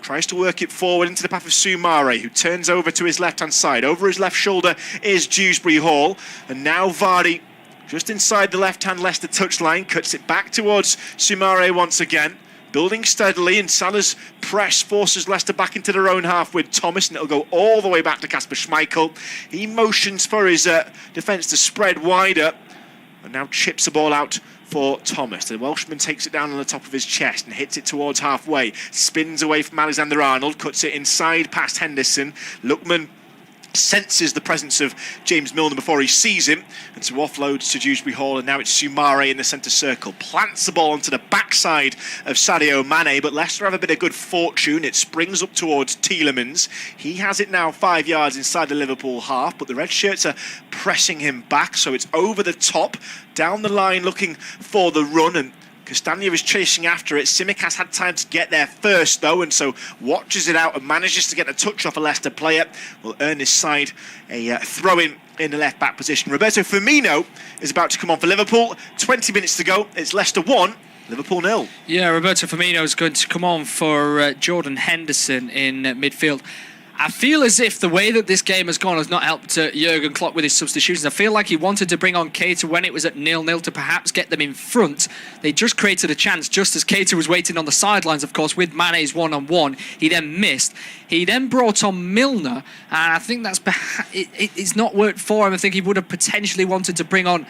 tries to work it forward into the path of Soumare, who turns over to his left-hand side. Over his left shoulder is Dewsbury Hall, and now Vardy just inside the left-hand Leicester touchline, cuts it back towards Soumare once again. Building steadily, and Salah's press forces Leicester back into their own half with Thomas, and it'll go all the way back to Kasper Schmeichel. He motions for his defence to spread wider, and now chips the ball out for Thomas. The Welshman takes it down on the top of his chest and hits it towards halfway. Spins away from Alexander-Arnold, cuts it inside past Henderson. Lookman senses the presence of James Milner before he sees him, and so offloads to Dewsbury Hall, and now it's Soumare in the centre circle. Plants the ball onto the backside of Sadio Mane, but Leicester have a bit of good fortune. It springs up towards Tielemans. He has it now 5 yards inside the Liverpool half, but the red shirts are pressing him back, so it's over the top, down the line looking for the run, and Castagna is chasing after it. Tsimikas had time to get there first, though, and so watches it out and manages to get a touch off a Leicester player. Will earn his side a throw-in in the left-back position. Roberto Firmino is about to come on for Liverpool. 20 minutes to go. It's Leicester 1, Liverpool 0. Yeah, Roberto Firmino is going to come on for Jordan Henderson in midfield. I feel as if the way that this game has gone has not helped Jurgen Klopp with his substitutions. I feel like he wanted to bring on Keita when it was at 0-0 to perhaps get them in front. They just created a chance just as Keita was waiting on the sidelines, of course, with Mane's one-on-one. He then missed. He then brought on Milner, and I think that's it's not worked for him. I think he would have potentially wanted to bring on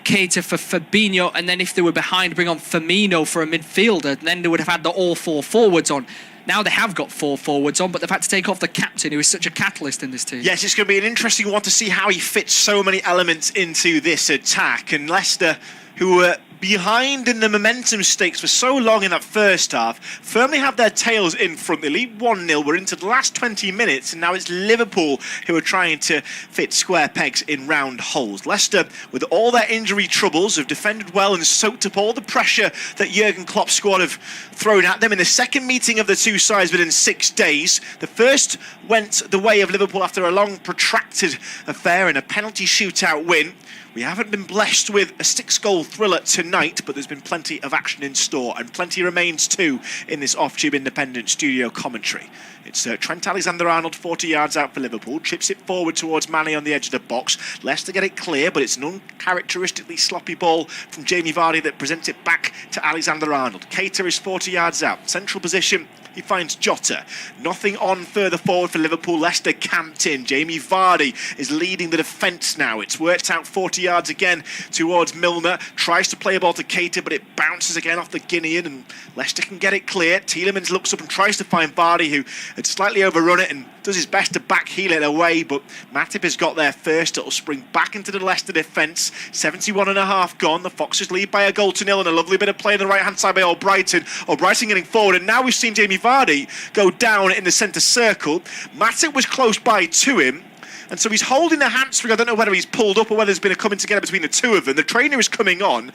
Keita for Fabinho, and then if they were behind, bring on Firmino for a midfielder, and then they would have had the all four forwards on. Now they have got four forwards on, but they've had to take off the captain, who is such a catalyst in this team. Yes, it's going to be an interesting one to see how he fits so many elements into this attack. And Leicester, who were behind in the momentum stakes for so long in that first half, firmly have their tails in front. They lead 1-0. We're into the last 20 minutes, and now it's Liverpool who are trying to fit square pegs in round holes. Leicester, with all their injury troubles, have defended well and soaked up all the pressure that Jurgen Klopp's squad have thrown at them in the second meeting of the two sides within 6 days. The first went the way of Liverpool after a long, protracted affair in a penalty shootout win. We haven't been blessed with a 6-goal thriller tonight, but there's been plenty of action in store, and plenty remains too in this off-tube independent studio commentary. It's Trent Alexander-Arnold, 40 yards out for Liverpool, chips it forward towards Mane on the edge of the box. Leicester get it clear, but it's an uncharacteristically sloppy ball from Jamie Vardy that presents it back to Alexander-Arnold. Keita is 40 yards out, central position. He finds Jota. Nothing on further forward for Liverpool. Leicester camped in. Jamie Vardy is leading the defence now. It's worked out 40 yards again towards Milner. Tries to play a ball to Keita, but it bounces again off the Guinean, and Leicester can get it clear. Tielemans looks up and tries to find Vardy, who had slightly overrun it and does his best to backheel it away, but Matip has got there first. It'll spring back into the Leicester defence. 71.5 gone. The Foxes lead by a goal to nil, and a lovely bit of play on the right-hand side by Albrighton. Albrighton getting forward, and now we've seen Jamie Vardy go down in the centre circle. Matip was close by to him, and so he's holding the hamstring. I don't know whether he's pulled up or whether there's been a coming together between the two of them. The trainer is coming on.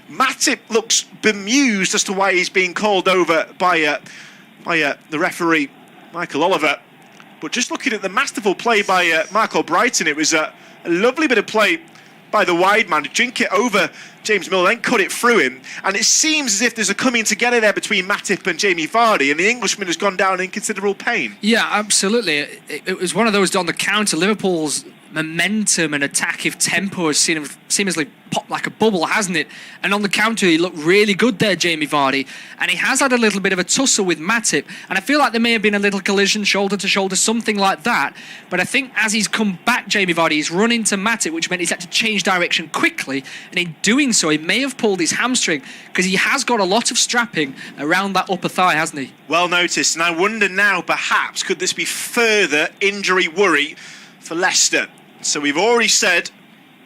Matip looks bemused as to why he's being called over by the referee, Michael Oliver. But just looking at the masterful play by Marco Brighton, it was a lovely bit of play by the wide man to drink it over James Milner, then cut it through him. And it seems as if there's a coming together there between Matip and Jamie Vardy, and the Englishman has gone down in considerable pain. Yeah, absolutely. It was one of those on the counter. Liverpool's momentum and attacking tempo has seemingly popped like a bubble, hasn't it? And on the counter, he looked really good there, Jamie Vardy. And he has had a little bit of a tussle with Matip. And I feel like there may have been a little collision, shoulder to shoulder, something like that. But I think as he's come back, Jamie Vardy, he's run into Matip, which meant he's had to change direction quickly. And in doing so, he may have pulled his hamstring, because he has got a lot of strapping around that upper thigh, hasn't he? Well noticed. And I wonder now, perhaps, could this be further injury worry for Leicester? So we've already said,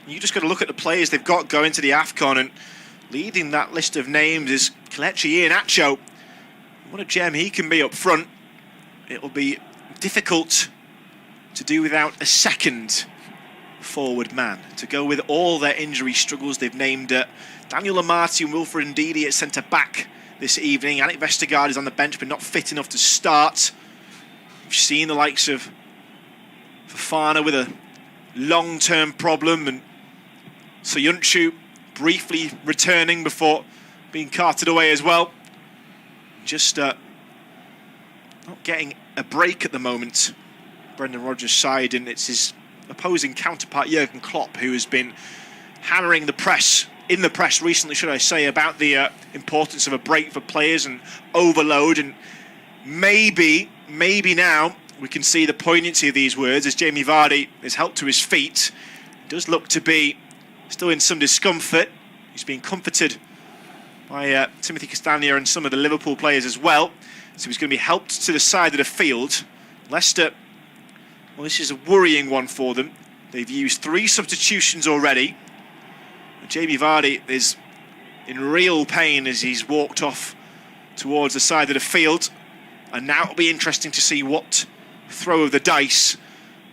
you just got to look at the players they've got going to the AFCON, and leading that list of names is Kelechi Iheanacho. What a gem he can be up front. It'll be difficult to do without a second forward man. To go with all their injury struggles, they've named Daniel Amati and Wilfred Ndidi at centre-back this evening. Yannick Vestergaard is on the bench, but not fit enough to start. We've seen the likes of Fofana with a long-term problem, and Soyuncu briefly returning before being carted away as well. Just not getting a break at the moment, Brendan Rodgers' side, and it's his opposing counterpart Jurgen Klopp who has been hammering in the press recently, should I say, about the importance of a break for players and overload. And maybe now we can see the poignancy of these words as Jamie Vardy is helped to his feet. He does look to be still in some discomfort. He's being comforted by Timothy Castagne and some of the Liverpool players as well. So he's going to be helped to the side of the field. Leicester, well, this is a worrying one for them. They've used 3 substitutions already. Jamie Vardy is in real pain as he's walked off towards the side of the field. And now it'll be interesting to see what throw of the dice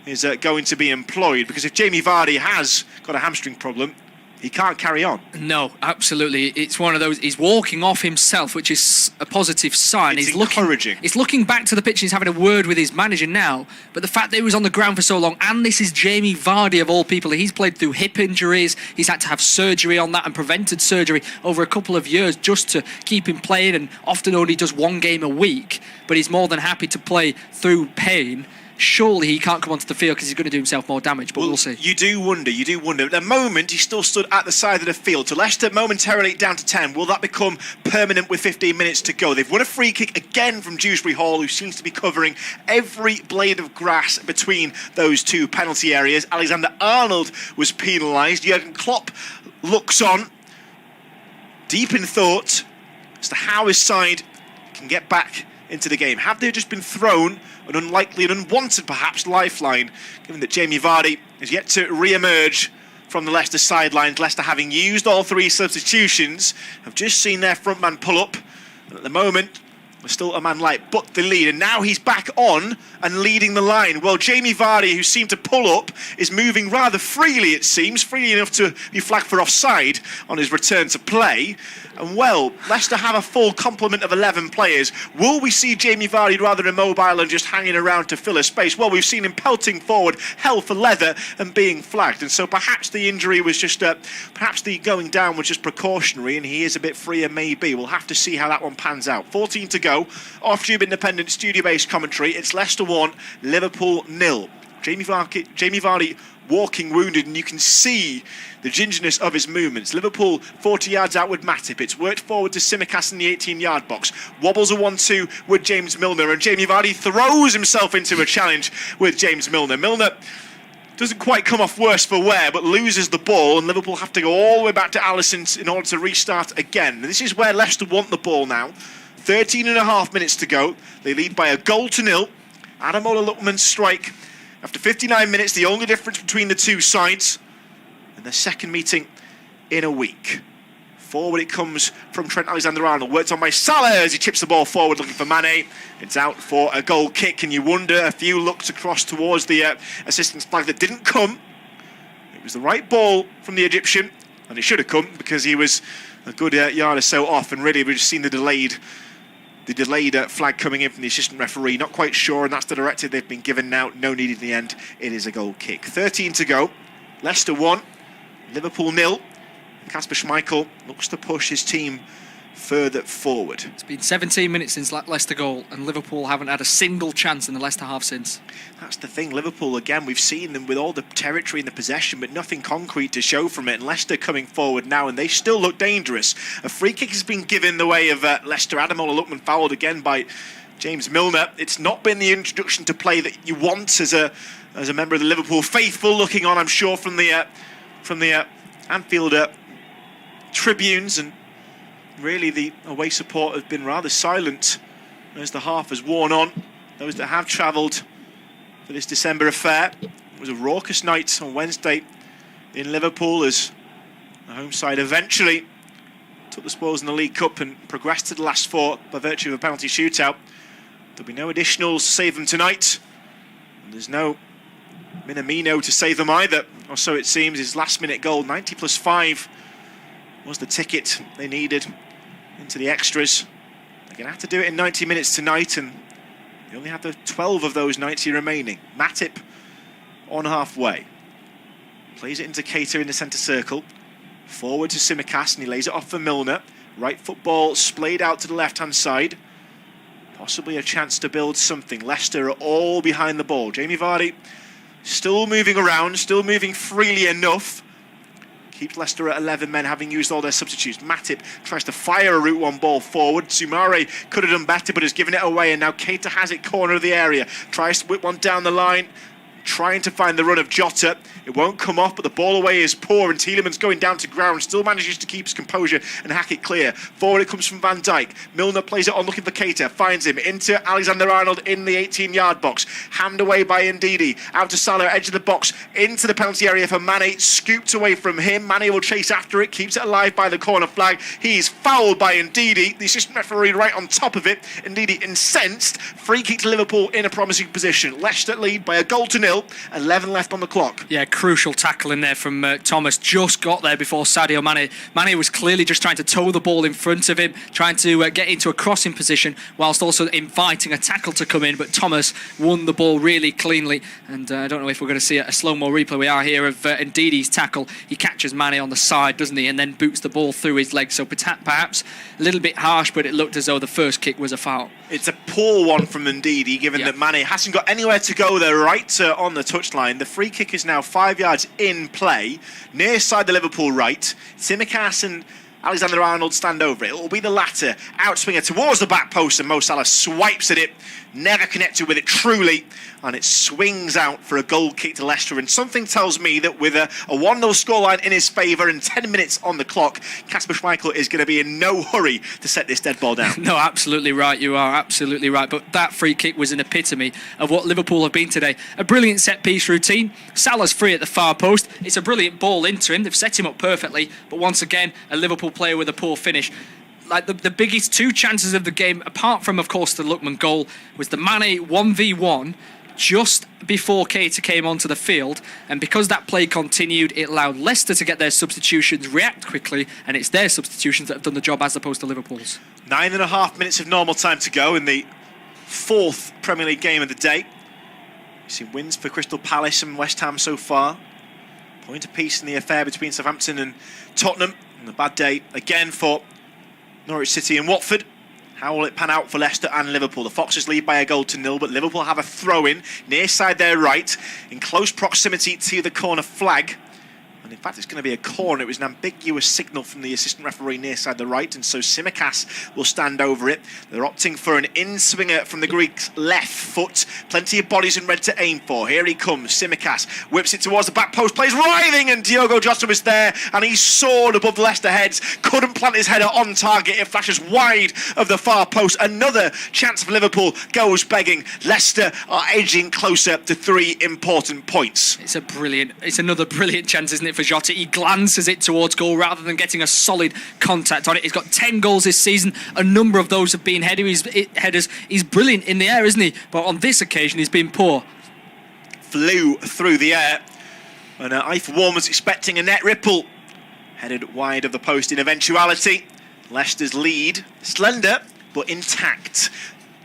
is going to be employed, because if Jamie Vardy has got a hamstring problem, he can't carry on. No, absolutely. It's one of those, he's walking off himself, which is a positive sign. It's encouraging. He's looking back to the pitch and he's having a word with his manager now. But the fact that he was on the ground for so long, and this is Jamie Vardy of all people, he's played through hip injuries, he's had to have surgery on that and prevented surgery over a couple of years just to keep him playing, and often only does 1 game a week, but he's more than happy to play through pain. Surely he can't come onto the field because he's going to do himself more damage, but we'll see. You do wonder. At the moment, he still stood at the side of the field. So Leicester momentarily down to 10. Will that become permanent with 15 minutes to go? They've won a free kick again from Dewsbury Hall, who seems to be covering every blade of grass between those 2 penalty areas. Alexander-Arnold was penalised. Jurgen Klopp looks on, deep in thought, as to how his side can get back into the game. Have they just been thrown an unlikely and unwanted, perhaps, lifeline, given that Jamie Vardy is yet to re-emerge from the Leicester sidelines? Leicester, having used all 3 substitutions, have just seen their front man pull up, and at the moment there's still a man like Butt the lead, and now he's back on and leading the line. Well, Jamie Vardy, who seemed to pull up, is moving rather freely, it seems, freely enough to be flagged for offside on his return to play. And well, Leicester have a full complement of 11 players. Will we see Jamie Vardy rather immobile and just hanging around to fill a space? Well, we've seen him pelting forward, hell for leather, and being flagged. And so perhaps the injury was just, perhaps the going down was just precautionary, and he is a bit freer maybe. We'll have to see how that one pans out. 14 to go. Off-Tube Independent studio-based commentary. It's Leicester 1, Liverpool 0. Jamie Vardy walking wounded, and you can see the gingerness of his movements. Liverpool 40 yards out with Matip. It's worked forward to Tsimikas in the 18-yard box. Wobbles a 1-2 with James Milner, and Jamie Vardy throws himself into a challenge with James Milner. Milner doesn't quite come off worse for wear, but loses the ball, and Liverpool have to go all the way back to Alisson in order to restart again. This is where Leicester want the ball now. 13 and a half minutes to go. They lead by a 0-0. Ademola Lookman's strike after 59 minutes, the only difference between the 2 sides, and their second meeting in a week. Forward it comes from Trent Alexander-Arnold. Worked on by Salah as he chips the ball forward looking for Mane. It's out for a goal kick, and you wonder, a few looks across towards the assistant's flag that didn't come. It was the right ball from the Egyptian, and it should have come because he was a good yard or so off, and really we've just seen the delayed The delayed flag coming in from the assistant referee, not quite sure, and that's the directive they've been given now. No need in the end. It is a goal kick. 13 to go. Leicester 1, Liverpool 0. Kasper Schmeichel looks to push his team further forward. It's been 17 minutes since Leicester goal, and Liverpool haven't had a single chance in the Leicester half since. That's the thing. Liverpool, again, we've seen them with all the territory and the possession, but nothing concrete to show from it. And Leicester coming forward now, and they still look dangerous. A free kick has been given the way of Leicester. Ademola Lookman fouled again by James Milner. It's not been the introduction to play that you want as a member of the Liverpool faithful, looking on, I'm sure, from the Anfield tribunes, and really the away support has been rather silent as the half has worn on. Those that have travelled for this December affair. It was a raucous night on Wednesday in Liverpool as the home side eventually took the spoils in the League Cup and progressed to the last four by virtue of a penalty shootout. There'll be no additionals to save them tonight, and there's no Minamino to save them either, or so it seems. His last minute goal, 90 plus 5, was the ticket they needed into the extras. They're going to have to do it in 90 minutes tonight, and they only have the 12 of those 90 remaining. Matip on halfway. Plays it into Keita in the centre circle. Forward to Tsimikas, and he lays it off for Milner. Right foot ball splayed out to the left-hand side. Possibly a chance to build something. Leicester are all behind the ball. Jamie Vardy still moving around, still moving freely enough. Keeps Leicester at 11 men, having used all their substitutes. Matip tries to fire a route one ball forward. Soumare could have done better, but has given it away, and now Keita has it corner of the area. Tries to whip one down the line, trying to find the run of Jota. It won't come off, but the ball away is poor, and Tielemans going down to ground, still manages to keep his composure and hack it clear. Forward it comes from Van Dijk. Milner plays it on, looking for Keita, finds him into Alexander-Arnold in the 18-yard box. Hammed away by Ndidi, out to Salah, edge of the box, into the penalty area for Mane, scooped away from him. Mane will chase after it, keeps it alive by the corner flag. He's fouled by Ndidi, the assistant referee right on top of it. Ndidi incensed. Free kick to Liverpool in a promising position. Leicester lead by a goal to nil, 11 left on the clock. Yeah, crucial tackle in there from Thomas. Just got there before Sadio Mane. Mane was clearly just trying to toe the ball in front of him, trying to get into a crossing position, whilst also inviting a tackle to come in. But Thomas won the ball really cleanly. And I don't know if we're going to see a slow-mo replay. We are here of Ndidi's tackle. He catches Mane on the side, doesn't he? And then boots the ball through his legs. So perhaps a little bit harsh, but it looked as though the first kick was a foul. It's a poor one from Ndidi, given that Mane hasn't got anywhere to go there right on the touchline. The free kick is now 5 yards in play, near side the Liverpool right. Tsimikas and Alexander-Arnold stand over it. It will be the latter, outswinger towards the back post, and Mo Salah swipes at it, never connected with it truly, and it swings out for a goal kick to Leicester. And something tells me that with a 1-0 scoreline in his favour and 10 minutes on the clock, Kasper Schmeichel is going to be in no hurry to set this dead ball down. No, absolutely right. You are absolutely right. But that free kick was an epitome of what Liverpool have been today. A brilliant set-piece routine. Salah's free at the far post. It's a brilliant ball into him. They've set him up perfectly. But once again, a Liverpool player with a poor finish. Like the biggest two chances of the game, apart from, of course, the Lookman goal, was the Mane 1v1 just before Keita came onto the field, and because that play continued, it allowed Leicester to get their substitutions, react quickly, and it's their substitutions that have done the job as opposed to Liverpool's. 9.5 minutes of normal time to go in the fourth Premier League game of the day. We've seen wins for Crystal Palace and West Ham so far. Point apiece in the affair between Southampton and Tottenham, and a bad day again for Norwich City and Watford. How will it pan out for Leicester and Liverpool? The Foxes lead by a goal to nil, but Liverpool have a throw-in near side their right, in close proximity to the corner flag. And in fact, it's going to be a corner. It was an ambiguous signal from the assistant referee near side the right, and so Tsimikas will stand over it. They're opting for an in-swinger from the Greek's left foot. Plenty of bodies in red to aim for. Here he comes, Tsimikas whips it towards the back post, plays writhing, and Diogo Jota was there, and he soared above the Leicester heads. Couldn't plant his header on target. It flashes wide of the far post. Another chance for Liverpool goes begging. Leicester are edging closer to 3 important points. It's another brilliant chance, isn't it, for Jota? He glances it towards goal rather than getting a solid contact on it. He's got 10 goals this season. A number of those have been headers. He's brilliant in the air, isn't he? But on this occasion, he's been poor. Flew through the air. And I, for one, was expecting a net ripple. Headed wide of the post in eventuality. Leicester's lead, slender, but intact.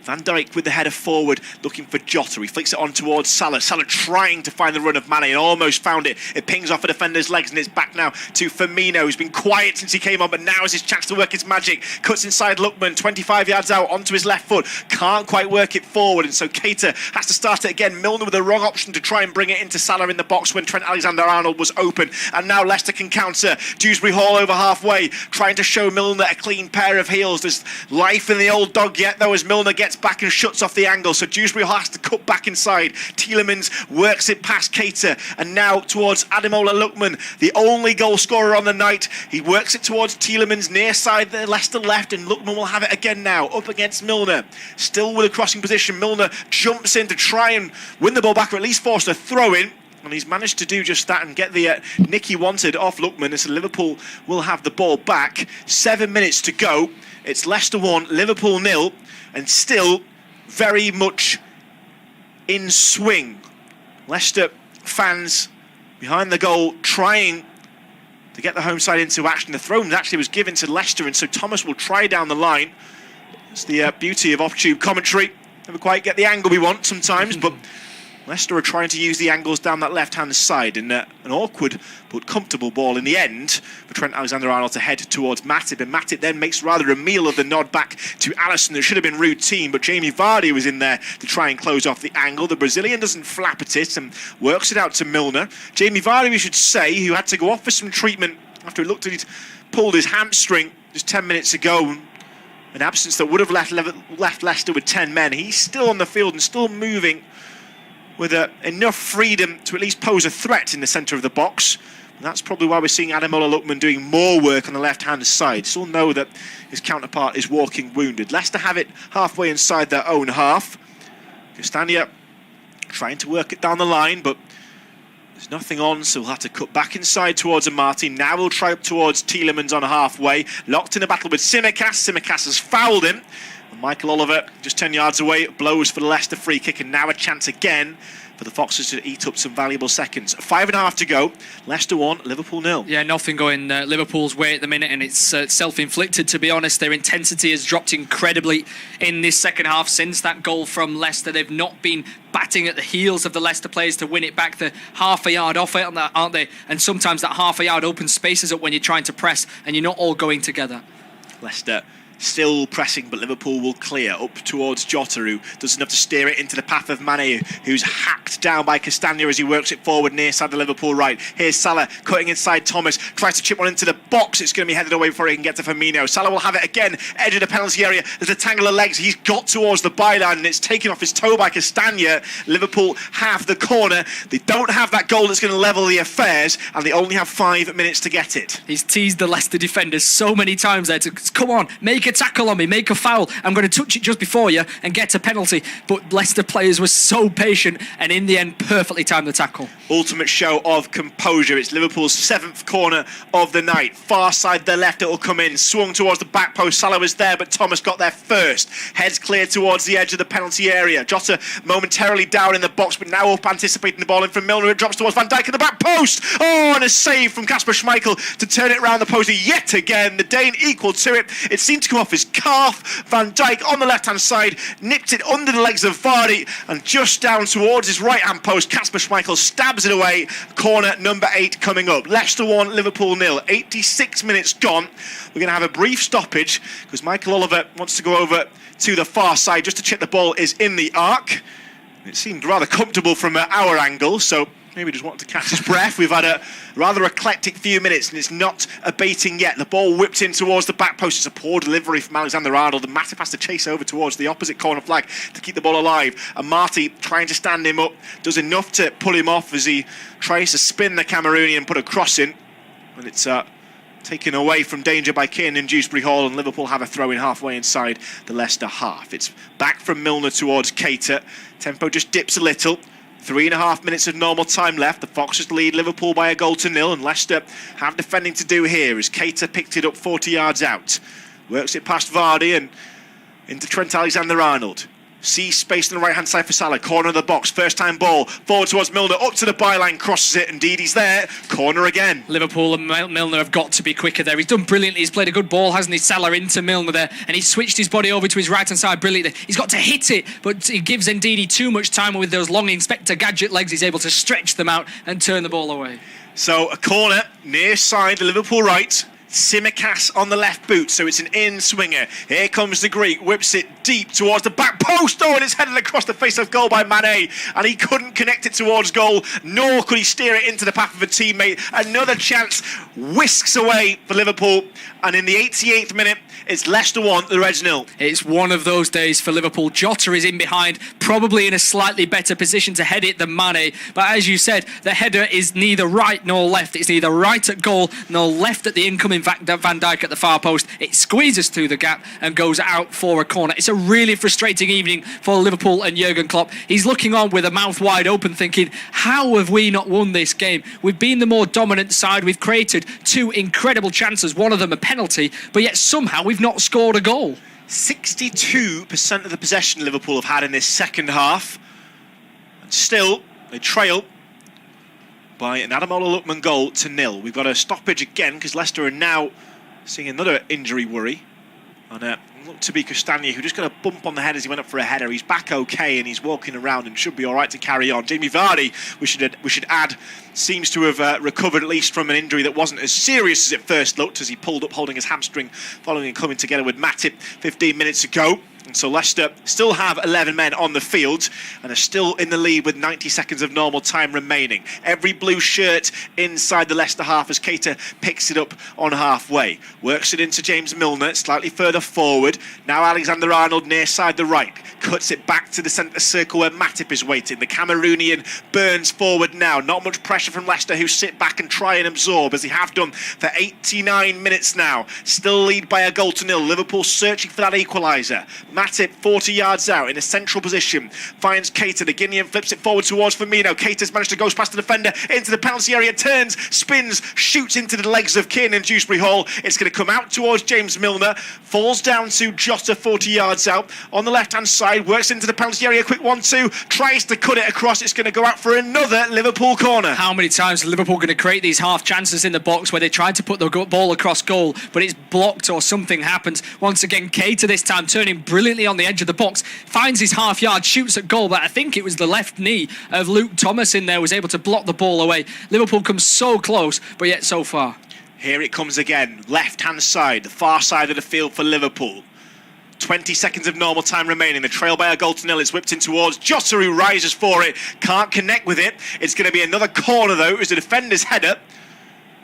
Van Dijk with the header forward, looking for Jota. He flicks it on towards Salah. Salah trying to find the run of Mane and almost found it. It pings off a defender's legs and it's back now to Firmino, who's been quiet since he came on, but now is his chance to work his magic. Cuts inside Lookman, 25 yards out onto his left foot. Can't quite work it forward, and so Keita has to start it again. Milner with the wrong option to try and bring it into Salah in the box when Trent Alexander-Arnold was open. And now Leicester can counter. Dewsbury Hall over halfway, trying to show Milner a clean pair of heels. There's life in the old dog yet, though, as Milner gets back and shuts off the angle, so Dewsbury has to cut back inside. Tielemans works it past Keita, and now towards Ademola Lookman, the only goal scorer on the night. He works it towards Tielemans near side the Leicester left, and Lookman will have it again now up against Milner, still with a crossing position. Milner jumps in to try and win the ball back, or at least force a throw in, and he's managed to do just that and get the nick he wanted off Lookman, and so Liverpool will have the ball back. 7 minutes to go. It's Leicester 1, Liverpool 0, and still very much in swing. Leicester fans behind the goal trying to get the home side into action. The throw actually was given to Leicester, and so Thomas will try down the line. It's the beauty of off-tube commentary. Never quite get the angle we want sometimes, but Leicester are trying to use the angles down that left-hand side, and an awkward but comfortable ball in the end for Trent Alexander-Arnold to head towards Matip, and Matip then makes rather a meal of the nod back to Alisson. There should have been routine, but Jamie Vardy was in there to try and close off the angle. The Brazilian doesn't flap at it and works it out to Milner. Jamie Vardy, we should say, who had to go off for some treatment after he looked at it, pulled his hamstring just 10 minutes ago. An absence that would have left Leicester with 10 men. He's still on the field and still moving with enough freedom to at least pose a threat in the centre of the box. And that's probably why we're seeing Ademola Lookman doing more work on the left-hand side. Still know that his counterpart is walking wounded. Leicester have it halfway inside their own half. Castagna trying to work it down the line, but there's nothing on, so we'll have to cut back inside towards Amati. Now we'll try up towards Tielemans on halfway. Locked in a battle with Tsimikas. Tsimikas has fouled him. And Michael Oliver, just 10 yards away, blows for the Leicester free kick, and now a chance again for the Foxes to eat up some valuable seconds. 5.5 to go. Leicester 1, Liverpool 0. Yeah, nothing going Liverpool's way at the minute, and it's self-inflicted, to be honest. Their intensity has dropped incredibly in this second half since that goal from Leicester. They've not been batting at the heels of the Leicester players to win it back. They're half a yard off it, aren't they? And sometimes that half a yard opens spaces up when you're trying to press, and you're not all going together. Leicester still pressing, but Liverpool will clear up towards Jota, who does enough to steer it into the path of Mane, who's hacked down by Castagna as he works it forward near side the Liverpool right. Here's Salah cutting inside Thomas, tries to chip one into the box. It's going to be headed away before he can get to Firmino. Salah will have it again, edge of the penalty area. There's a tangle of legs. He's got towards the byline, and it's taken off his toe by Castagna. Liverpool have the corner. They don't have that goal that's going to level the affairs, and they only have 5 minutes to get it. He's teased the Leicester defenders so many times there to come on, make a tackle on me, make a foul. I'm going to touch it just before you and get a penalty. But Leicester players were so patient, and in the end, perfectly timed the tackle. Ultimate show of composure. It's Liverpool's 7th corner of the night. Far side, the left, it will come in. Swung towards the back post. Salah was there, but Thomas got there first. Heads clear towards the edge of the penalty area. Jota momentarily down in the box, but now up anticipating the ball in from Milner. It drops towards Van Dijk in the back post. Oh, and a save from Kasper Schmeichel to turn it round the post yet again. The Dane equal to it. It seemed to come off his calf. Van Dijk on the left-hand side nipped it under the legs of Vardy, and just down towards his right-hand post, Kasper Schmeichel stabs it away. Corner number 8 coming up. Leicester 1, Liverpool 0. 86 minutes gone. We're going to have a brief stoppage because Michael Oliver wants to go over to the far side just to check the ball is in the arc. It seemed rather comfortable from our angle, so maybe just wanted to catch his breath. We've had a rather eclectic few minutes, and it's not abating yet. The ball whipped in towards the back post. It's a poor delivery from Alexander-Arnold, and Matip has to chase over towards the opposite corner flag to keep the ball alive. And Marty, trying to stand him up, does enough to pull him off as he tries to spin the Cameroonian and put a cross in. And it's taken away from danger by Keane in Dewsbury Hall, and Liverpool have a throw in halfway inside the Leicester half. It's back from Milner towards Keita. Tempo just dips a little. 3.5 minutes of normal time left. The Foxes lead Liverpool by 1-0, and Leicester have defending to do here as Keita picked it up 40 yards out. Works it past Vardy and into Trent Alexander-Arnold. Sees space on the right-hand side for Salah. Corner of the box. First-time ball. Forward towards Milner. Up to the byline. Crosses it. Indeed, he's there. Corner again. Liverpool and Milner have got to be quicker there. He's done brilliantly. He's played a good ball, hasn't he? Salah into Milner there. And he's switched his body over to his right-hand side brilliantly. He's got to hit it, but he gives Ndidi too much time. With those long Inspector Gadget legs, he's able to stretch them out and turn the ball away. So a corner near side, the Liverpool right. Tsimikas on the left boot, so it's an in swinger. Here comes the Greek, whips it deep towards the back post. Oh, and it's headed across the face of goal by Mane, and he couldn't connect it towards goal, nor could he steer it into the path of a teammate. Another chance whisks away for Liverpool, and in the 88th minute, it's Leicester 1, the Reds 0. It's one of those days for Liverpool. Jota is in behind, probably in a slightly better position to head it than Mane. But as you said, the header is neither right nor left. It's neither right at goal nor left at the incoming Van Dijk at the far post. It squeezes through the gap and goes out for a corner. It's a really frustrating evening for Liverpool and Jurgen Klopp. He's looking on with a mouth wide open thinking, how have we not won this game? We've been the more dominant side. We've created two incredible chances, one of them a penalty, but yet somehow we've not scored a goal. 62% of the possession Liverpool have had in this second half. And still, they trail by an Ademola Lookman goal to 0. We've got a stoppage again because Leicester are now seeing another injury worry. And look to be Castagna, who just got a bump on the head as he went up for a header. He's back okay and he's walking around and should be all right to carry on. Jamie Vardy, we should add, seems to have recovered at least from an injury that wasn't as serious as it first looked, as he pulled up holding his hamstring following and coming together with Matip 15 minutes ago. And so Leicester still have 11 men on the field and are still in the lead with 90 seconds of normal time remaining. Every blue shirt inside the Leicester half as Keita picks it up on halfway. Works it into James Milner, slightly further forward. Now Alexander-Arnold near side the right. Cuts it back to the centre circle where Matip is waiting. The Cameroonian burns forward now. Not much pressure from Leicester, who sit back and try and absorb, as they have done for 89 minutes now. Still lead by a goal to 0. Liverpool searching for that equaliser. Matip 40 yards out in a central position. Finds Keita. The Guinean flips it forward towards Firmino. Keita's managed to go past the defender into the penalty area. Turns, spins, shoots into the legs of Kiernan Dewsbury Hall. It's going to come out towards James Milner. Falls down to Jota 40 yards out. On the left-hand side, works into the penalty area. Quick 1-2. Tries to cut it across. It's going to go out for another Liverpool corner. How many times are Liverpool going to create these half chances in the box where they try to put the ball across goal, but it's blocked or something happens? Once again, Keita this time turning brilliantly on the edge of the box, finds his half yard, shoots at goal, but I think it was the left knee of Luke Thomas in there was able to block the ball away. Liverpool comes so close, but yet so far. Here it comes again, left-hand side, the far side of the field for Liverpool. 20 seconds of normal time remaining. The trail by a goal to 0. It's whipped in towards Jota, who rises for it. Can't connect with it. It's going to be another corner, though. It was the defender's header.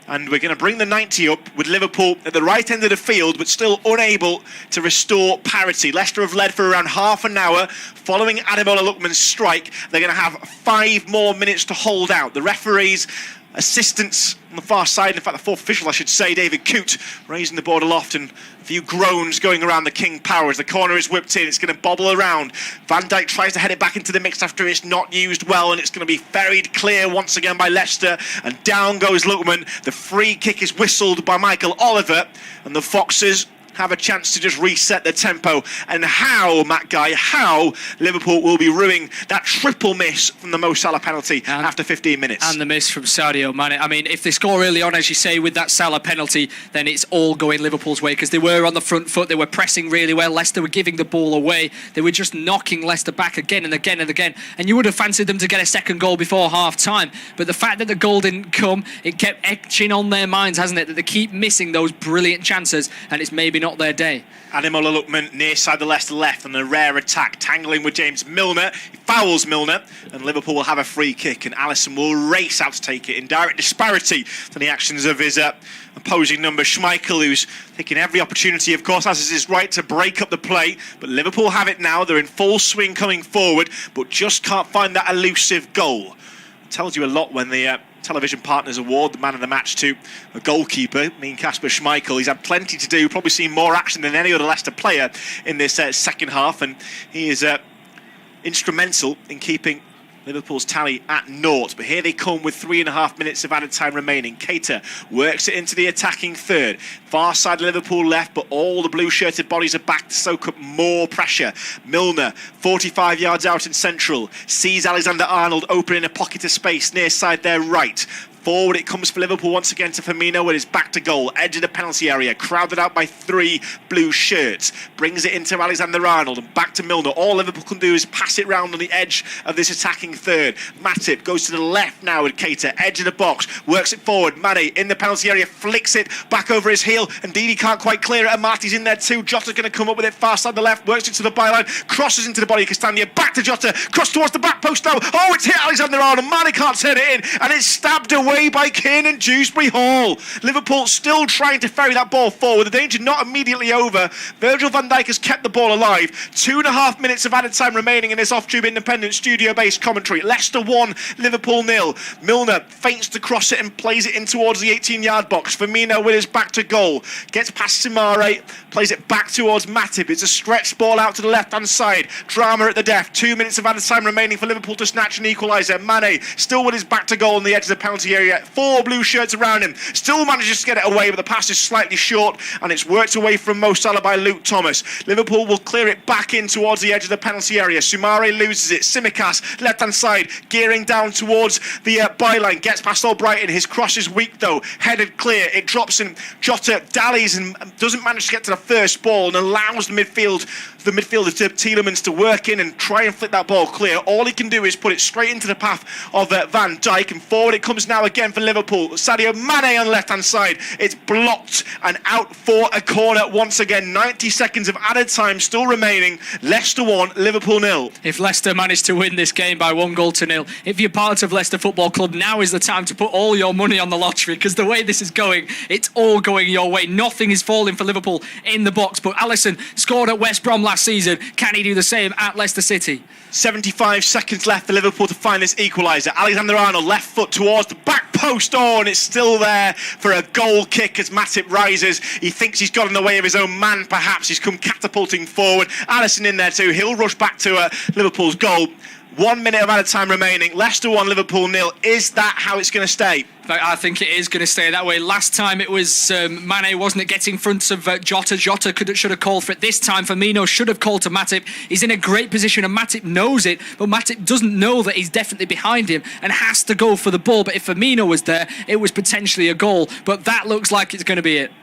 And we're going to bring the 90 up with Liverpool at the right end of the field, but still unable to restore parity. Leicester have led for around half an hour. Following Ademola Lookman's strike, they're going to have 5 more minutes to hold out. The referee's assistants on the far side, in fact the fourth official I should say, David Coote, raising the board aloft, and a few groans going around the King Power as the corner is whipped in. It's going to bobble around. Van Dijk tries to head it back into the mix after it's not used well, and it's going to be ferried clear once again by Leicester, and down goes Lookman. The free kick is whistled by Michael Oliver, and the Foxes have a chance to just reset the tempo. And how, Matt Guy, how Liverpool will be ruining that triple miss from the Mo Salah penalty after 15 minutes. And the miss from Sadio Mane. I mean, if they score early on, as you say, with that Salah penalty, then it's all going Liverpool's way, because they were on the front foot, they were pressing really well. Leicester were giving the ball away. They were just knocking Leicester back again and again and again. And you would have fancied them to get a second goal before half-time. But the fact that the goal didn't come, it kept etching on their minds, hasn't it? That they keep missing those brilliant chances, and it's maybe not their day. Ademola Lookman near side the Leicester left on a rare attack, tangling with James Milner. He fouls Milner, and Liverpool will have a free kick, and Alisson will race out to take it in direct disparity to the actions of his opposing number, Schmeichel, who's taking every opportunity, of course, as is his right, to break up the play. But Liverpool have it now. They're in full swing coming forward, but just can't find that elusive goal. It tells you a lot when the television partners award the man of the match to a goalkeeper, Kasper Schmeichel. He's had plenty to do, probably seen more action than any other Leicester player in this second half, and he is instrumental in keeping Liverpool's tally at 0, but here they come with 3.5 minutes of added time remaining. Keita works it into the attacking third. Far side Liverpool left, but all the blue-shirted bodies are back to soak up more pressure. Milner, 45 yards out in central, sees Alexander-Arnold open in a pocket of space near side their right. Forward it comes for Liverpool once again to Firmino with his back to goal, edge of the penalty area, crowded out by 3 blue shirts. Brings it into Alexander-Arnold and back to Milner. All Liverpool can do is pass it round on the edge of this attacking third. Matip goes to the left now with Keita, edge of the box, works it forward. Mane in the penalty area, flicks it back over his heel, and Didi can't quite clear it. Amati's in there too. Jota's going to come up with it far side the left, works it to the byline, crosses into the body of Castagna, back to Jota, cross towards the back post now. Oh, it's hit Alexander-Arnold. Mane can't turn it in, and it's stabbed away by Kiernan Dewsbury Hall. Liverpool still trying to ferry that ball forward. The danger not immediately over. Virgil van Dijk has kept the ball alive. 2.5 minutes of added time remaining in this off-tube independent studio-based commentary. Leicester 1, Liverpool 0. Milner feints to cross it and plays it in towards the 18-yard box. Firmino with his back to goal. Gets past Simare, plays it back towards Matip. It's a stretched ball out to the left-hand side. Drama at the death. 2 minutes of added time remaining for Liverpool to snatch an equaliser. Mane still with his back to goal on the edge of the penalty area. 4 blue shirts around him. Still manages to get it away, but the pass is slightly short, and it's worked away from Mo Salah by Luke Thomas. Liverpool will clear it back in towards the edge of the penalty area. Soumare loses it. Tsimikas, left-hand side, gearing down towards the byline. Gets past Albrighton. His cross is weak, though. Headed clear. It drops in. Jota dallies and doesn't manage to get to the first ball and allows the midfielder Tielemans to work in and try and flick that ball clear. All he can do is put it straight into the path of Van Dijk, and forward it comes now again for Liverpool. Sadio Mane on the left-hand side. It's blocked and out for a corner once again. 90 seconds of added time still remaining. Leicester 1, Liverpool 0. If Leicester managed to win this game by 1-0, if you're part of Leicester Football Club, now is the time to put all your money on the lottery, because the way this is going, it's all going your way. Nothing is falling for Liverpool in the box, but Alisson scored at West Brom last season. Can he do the same at Leicester City? 75 seconds left for Liverpool to find this equaliser. Alexander-Arnold left foot towards the back post. Oh, and it's still there for a goal kick as Matip rises. He thinks he's got in the way of his own man, perhaps. He's come catapulting forward. Alisson in there too. He'll rush back to Liverpool's goal. 1 minute of added time remaining. Leicester 1, Liverpool 0. Is that how it's going to stay? I think it is going to stay that way. Last time it was Mane, wasn't it, getting in front of Jota. Jota should have called for it. This time Firmino should have called to Matip. He's in a great position and Matip knows it, but Matip doesn't know that he's definitely behind him and has to go for the ball. But if Firmino was there, it was potentially a goal. But that looks like it's going to be it.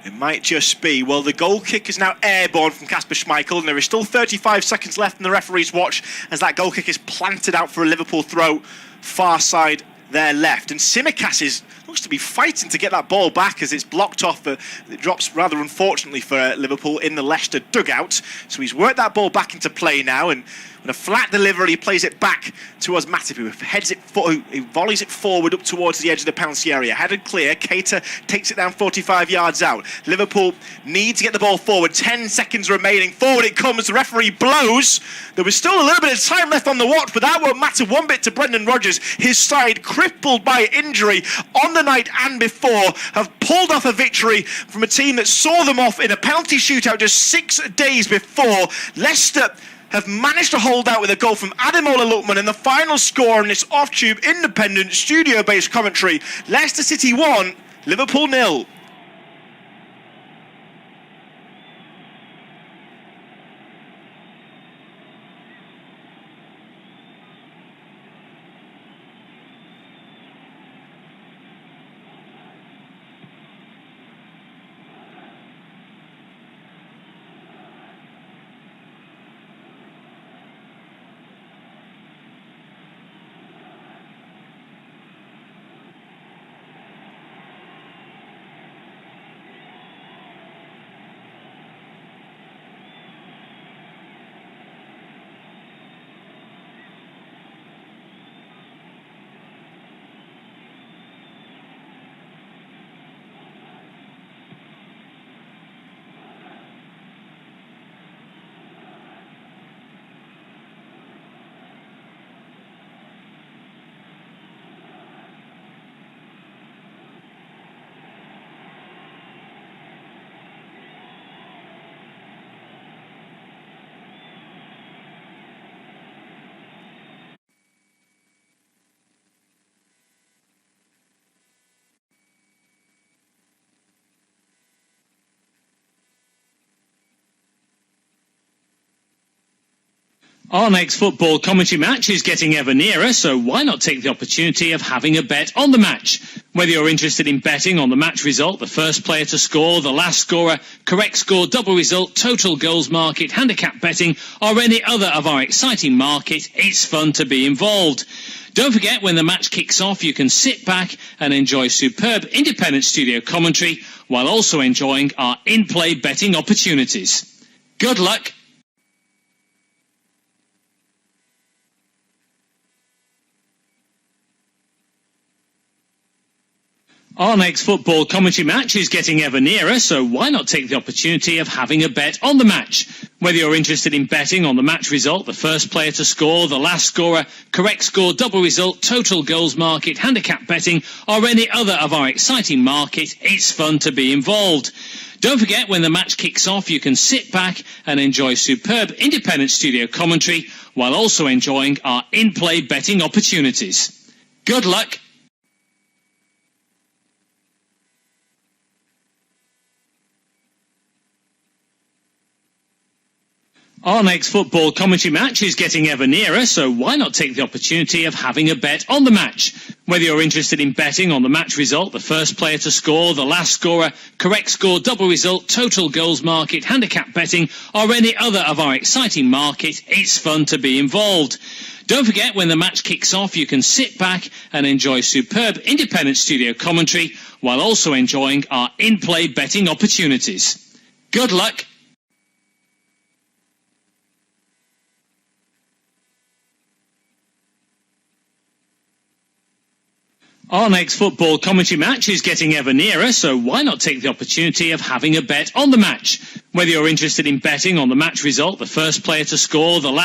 It might just be. Well, the goal kick is now airborne from Kasper Schmeichel, and there is still 35 seconds left in the referee's watch as that goal kick is planted out for a Liverpool throw far side their left. And Tsimikas looks to be fighting to get that ball back as it's blocked off. It drops rather unfortunately for Liverpool in the Leicester dugout. So he's worked that ball back into play now, and with a flat delivery, he plays it back towards Matip, who volleys it forward up towards the edge of the penalty area. Headed clear. Keita takes it down 45 yards out. Liverpool need to get the ball forward. 10 seconds remaining. Forward it comes. The referee blows. There was still a little bit of time left on the watch, but that won't matter one bit to Brendan Rodgers. His side, crippled by injury on the night and before, have pulled off a victory from a team that saw them off in a penalty shootout just 6 days before. Leicester have managed to hold out with a goal from Ademola Lookman, and the final score in this off-tube independent studio-based commentary: Leicester City 1, Liverpool 0. Our next football commentary match is getting ever nearer, so why not take the opportunity of having a bet on the match? Whether you're interested in betting on the match result, the first player to score, the last scorer, correct score, double result, total goals market, handicap betting, or any other of our exciting market, it's fun to be involved. Don't forget, when the match kicks off, you can sit back and enjoy superb independent studio commentary while also enjoying our in-play betting opportunities. Good luck. Our next football commentary match is getting ever nearer, so why not take the opportunity of having a bet on the match? Whether you're interested in betting on the match result, the first player to score, the last scorer, correct score, double result, total goals market, handicap betting, or any other of our exciting market, it's fun to be involved. Don't forget, when the match kicks off, you can sit back and enjoy superb independent studio commentary while also enjoying our in-play betting opportunities. Good luck. Our next football commentary match is getting ever nearer, so why not take the opportunity of having a bet on the match? Whether you're interested in betting on the match result, the first player to score, the last scorer, correct score, double result, total goals market, handicap betting, or any other of our exciting market, it's fun to be involved. Don't forget, when the match kicks off, you can sit back and enjoy superb independent studio commentary while also enjoying our in-play betting opportunities. Good luck. Our next football commentary match is getting ever nearer, so why not take the opportunity of having a bet on the match? Whether you're interested in betting on the match result, the first player to score, the last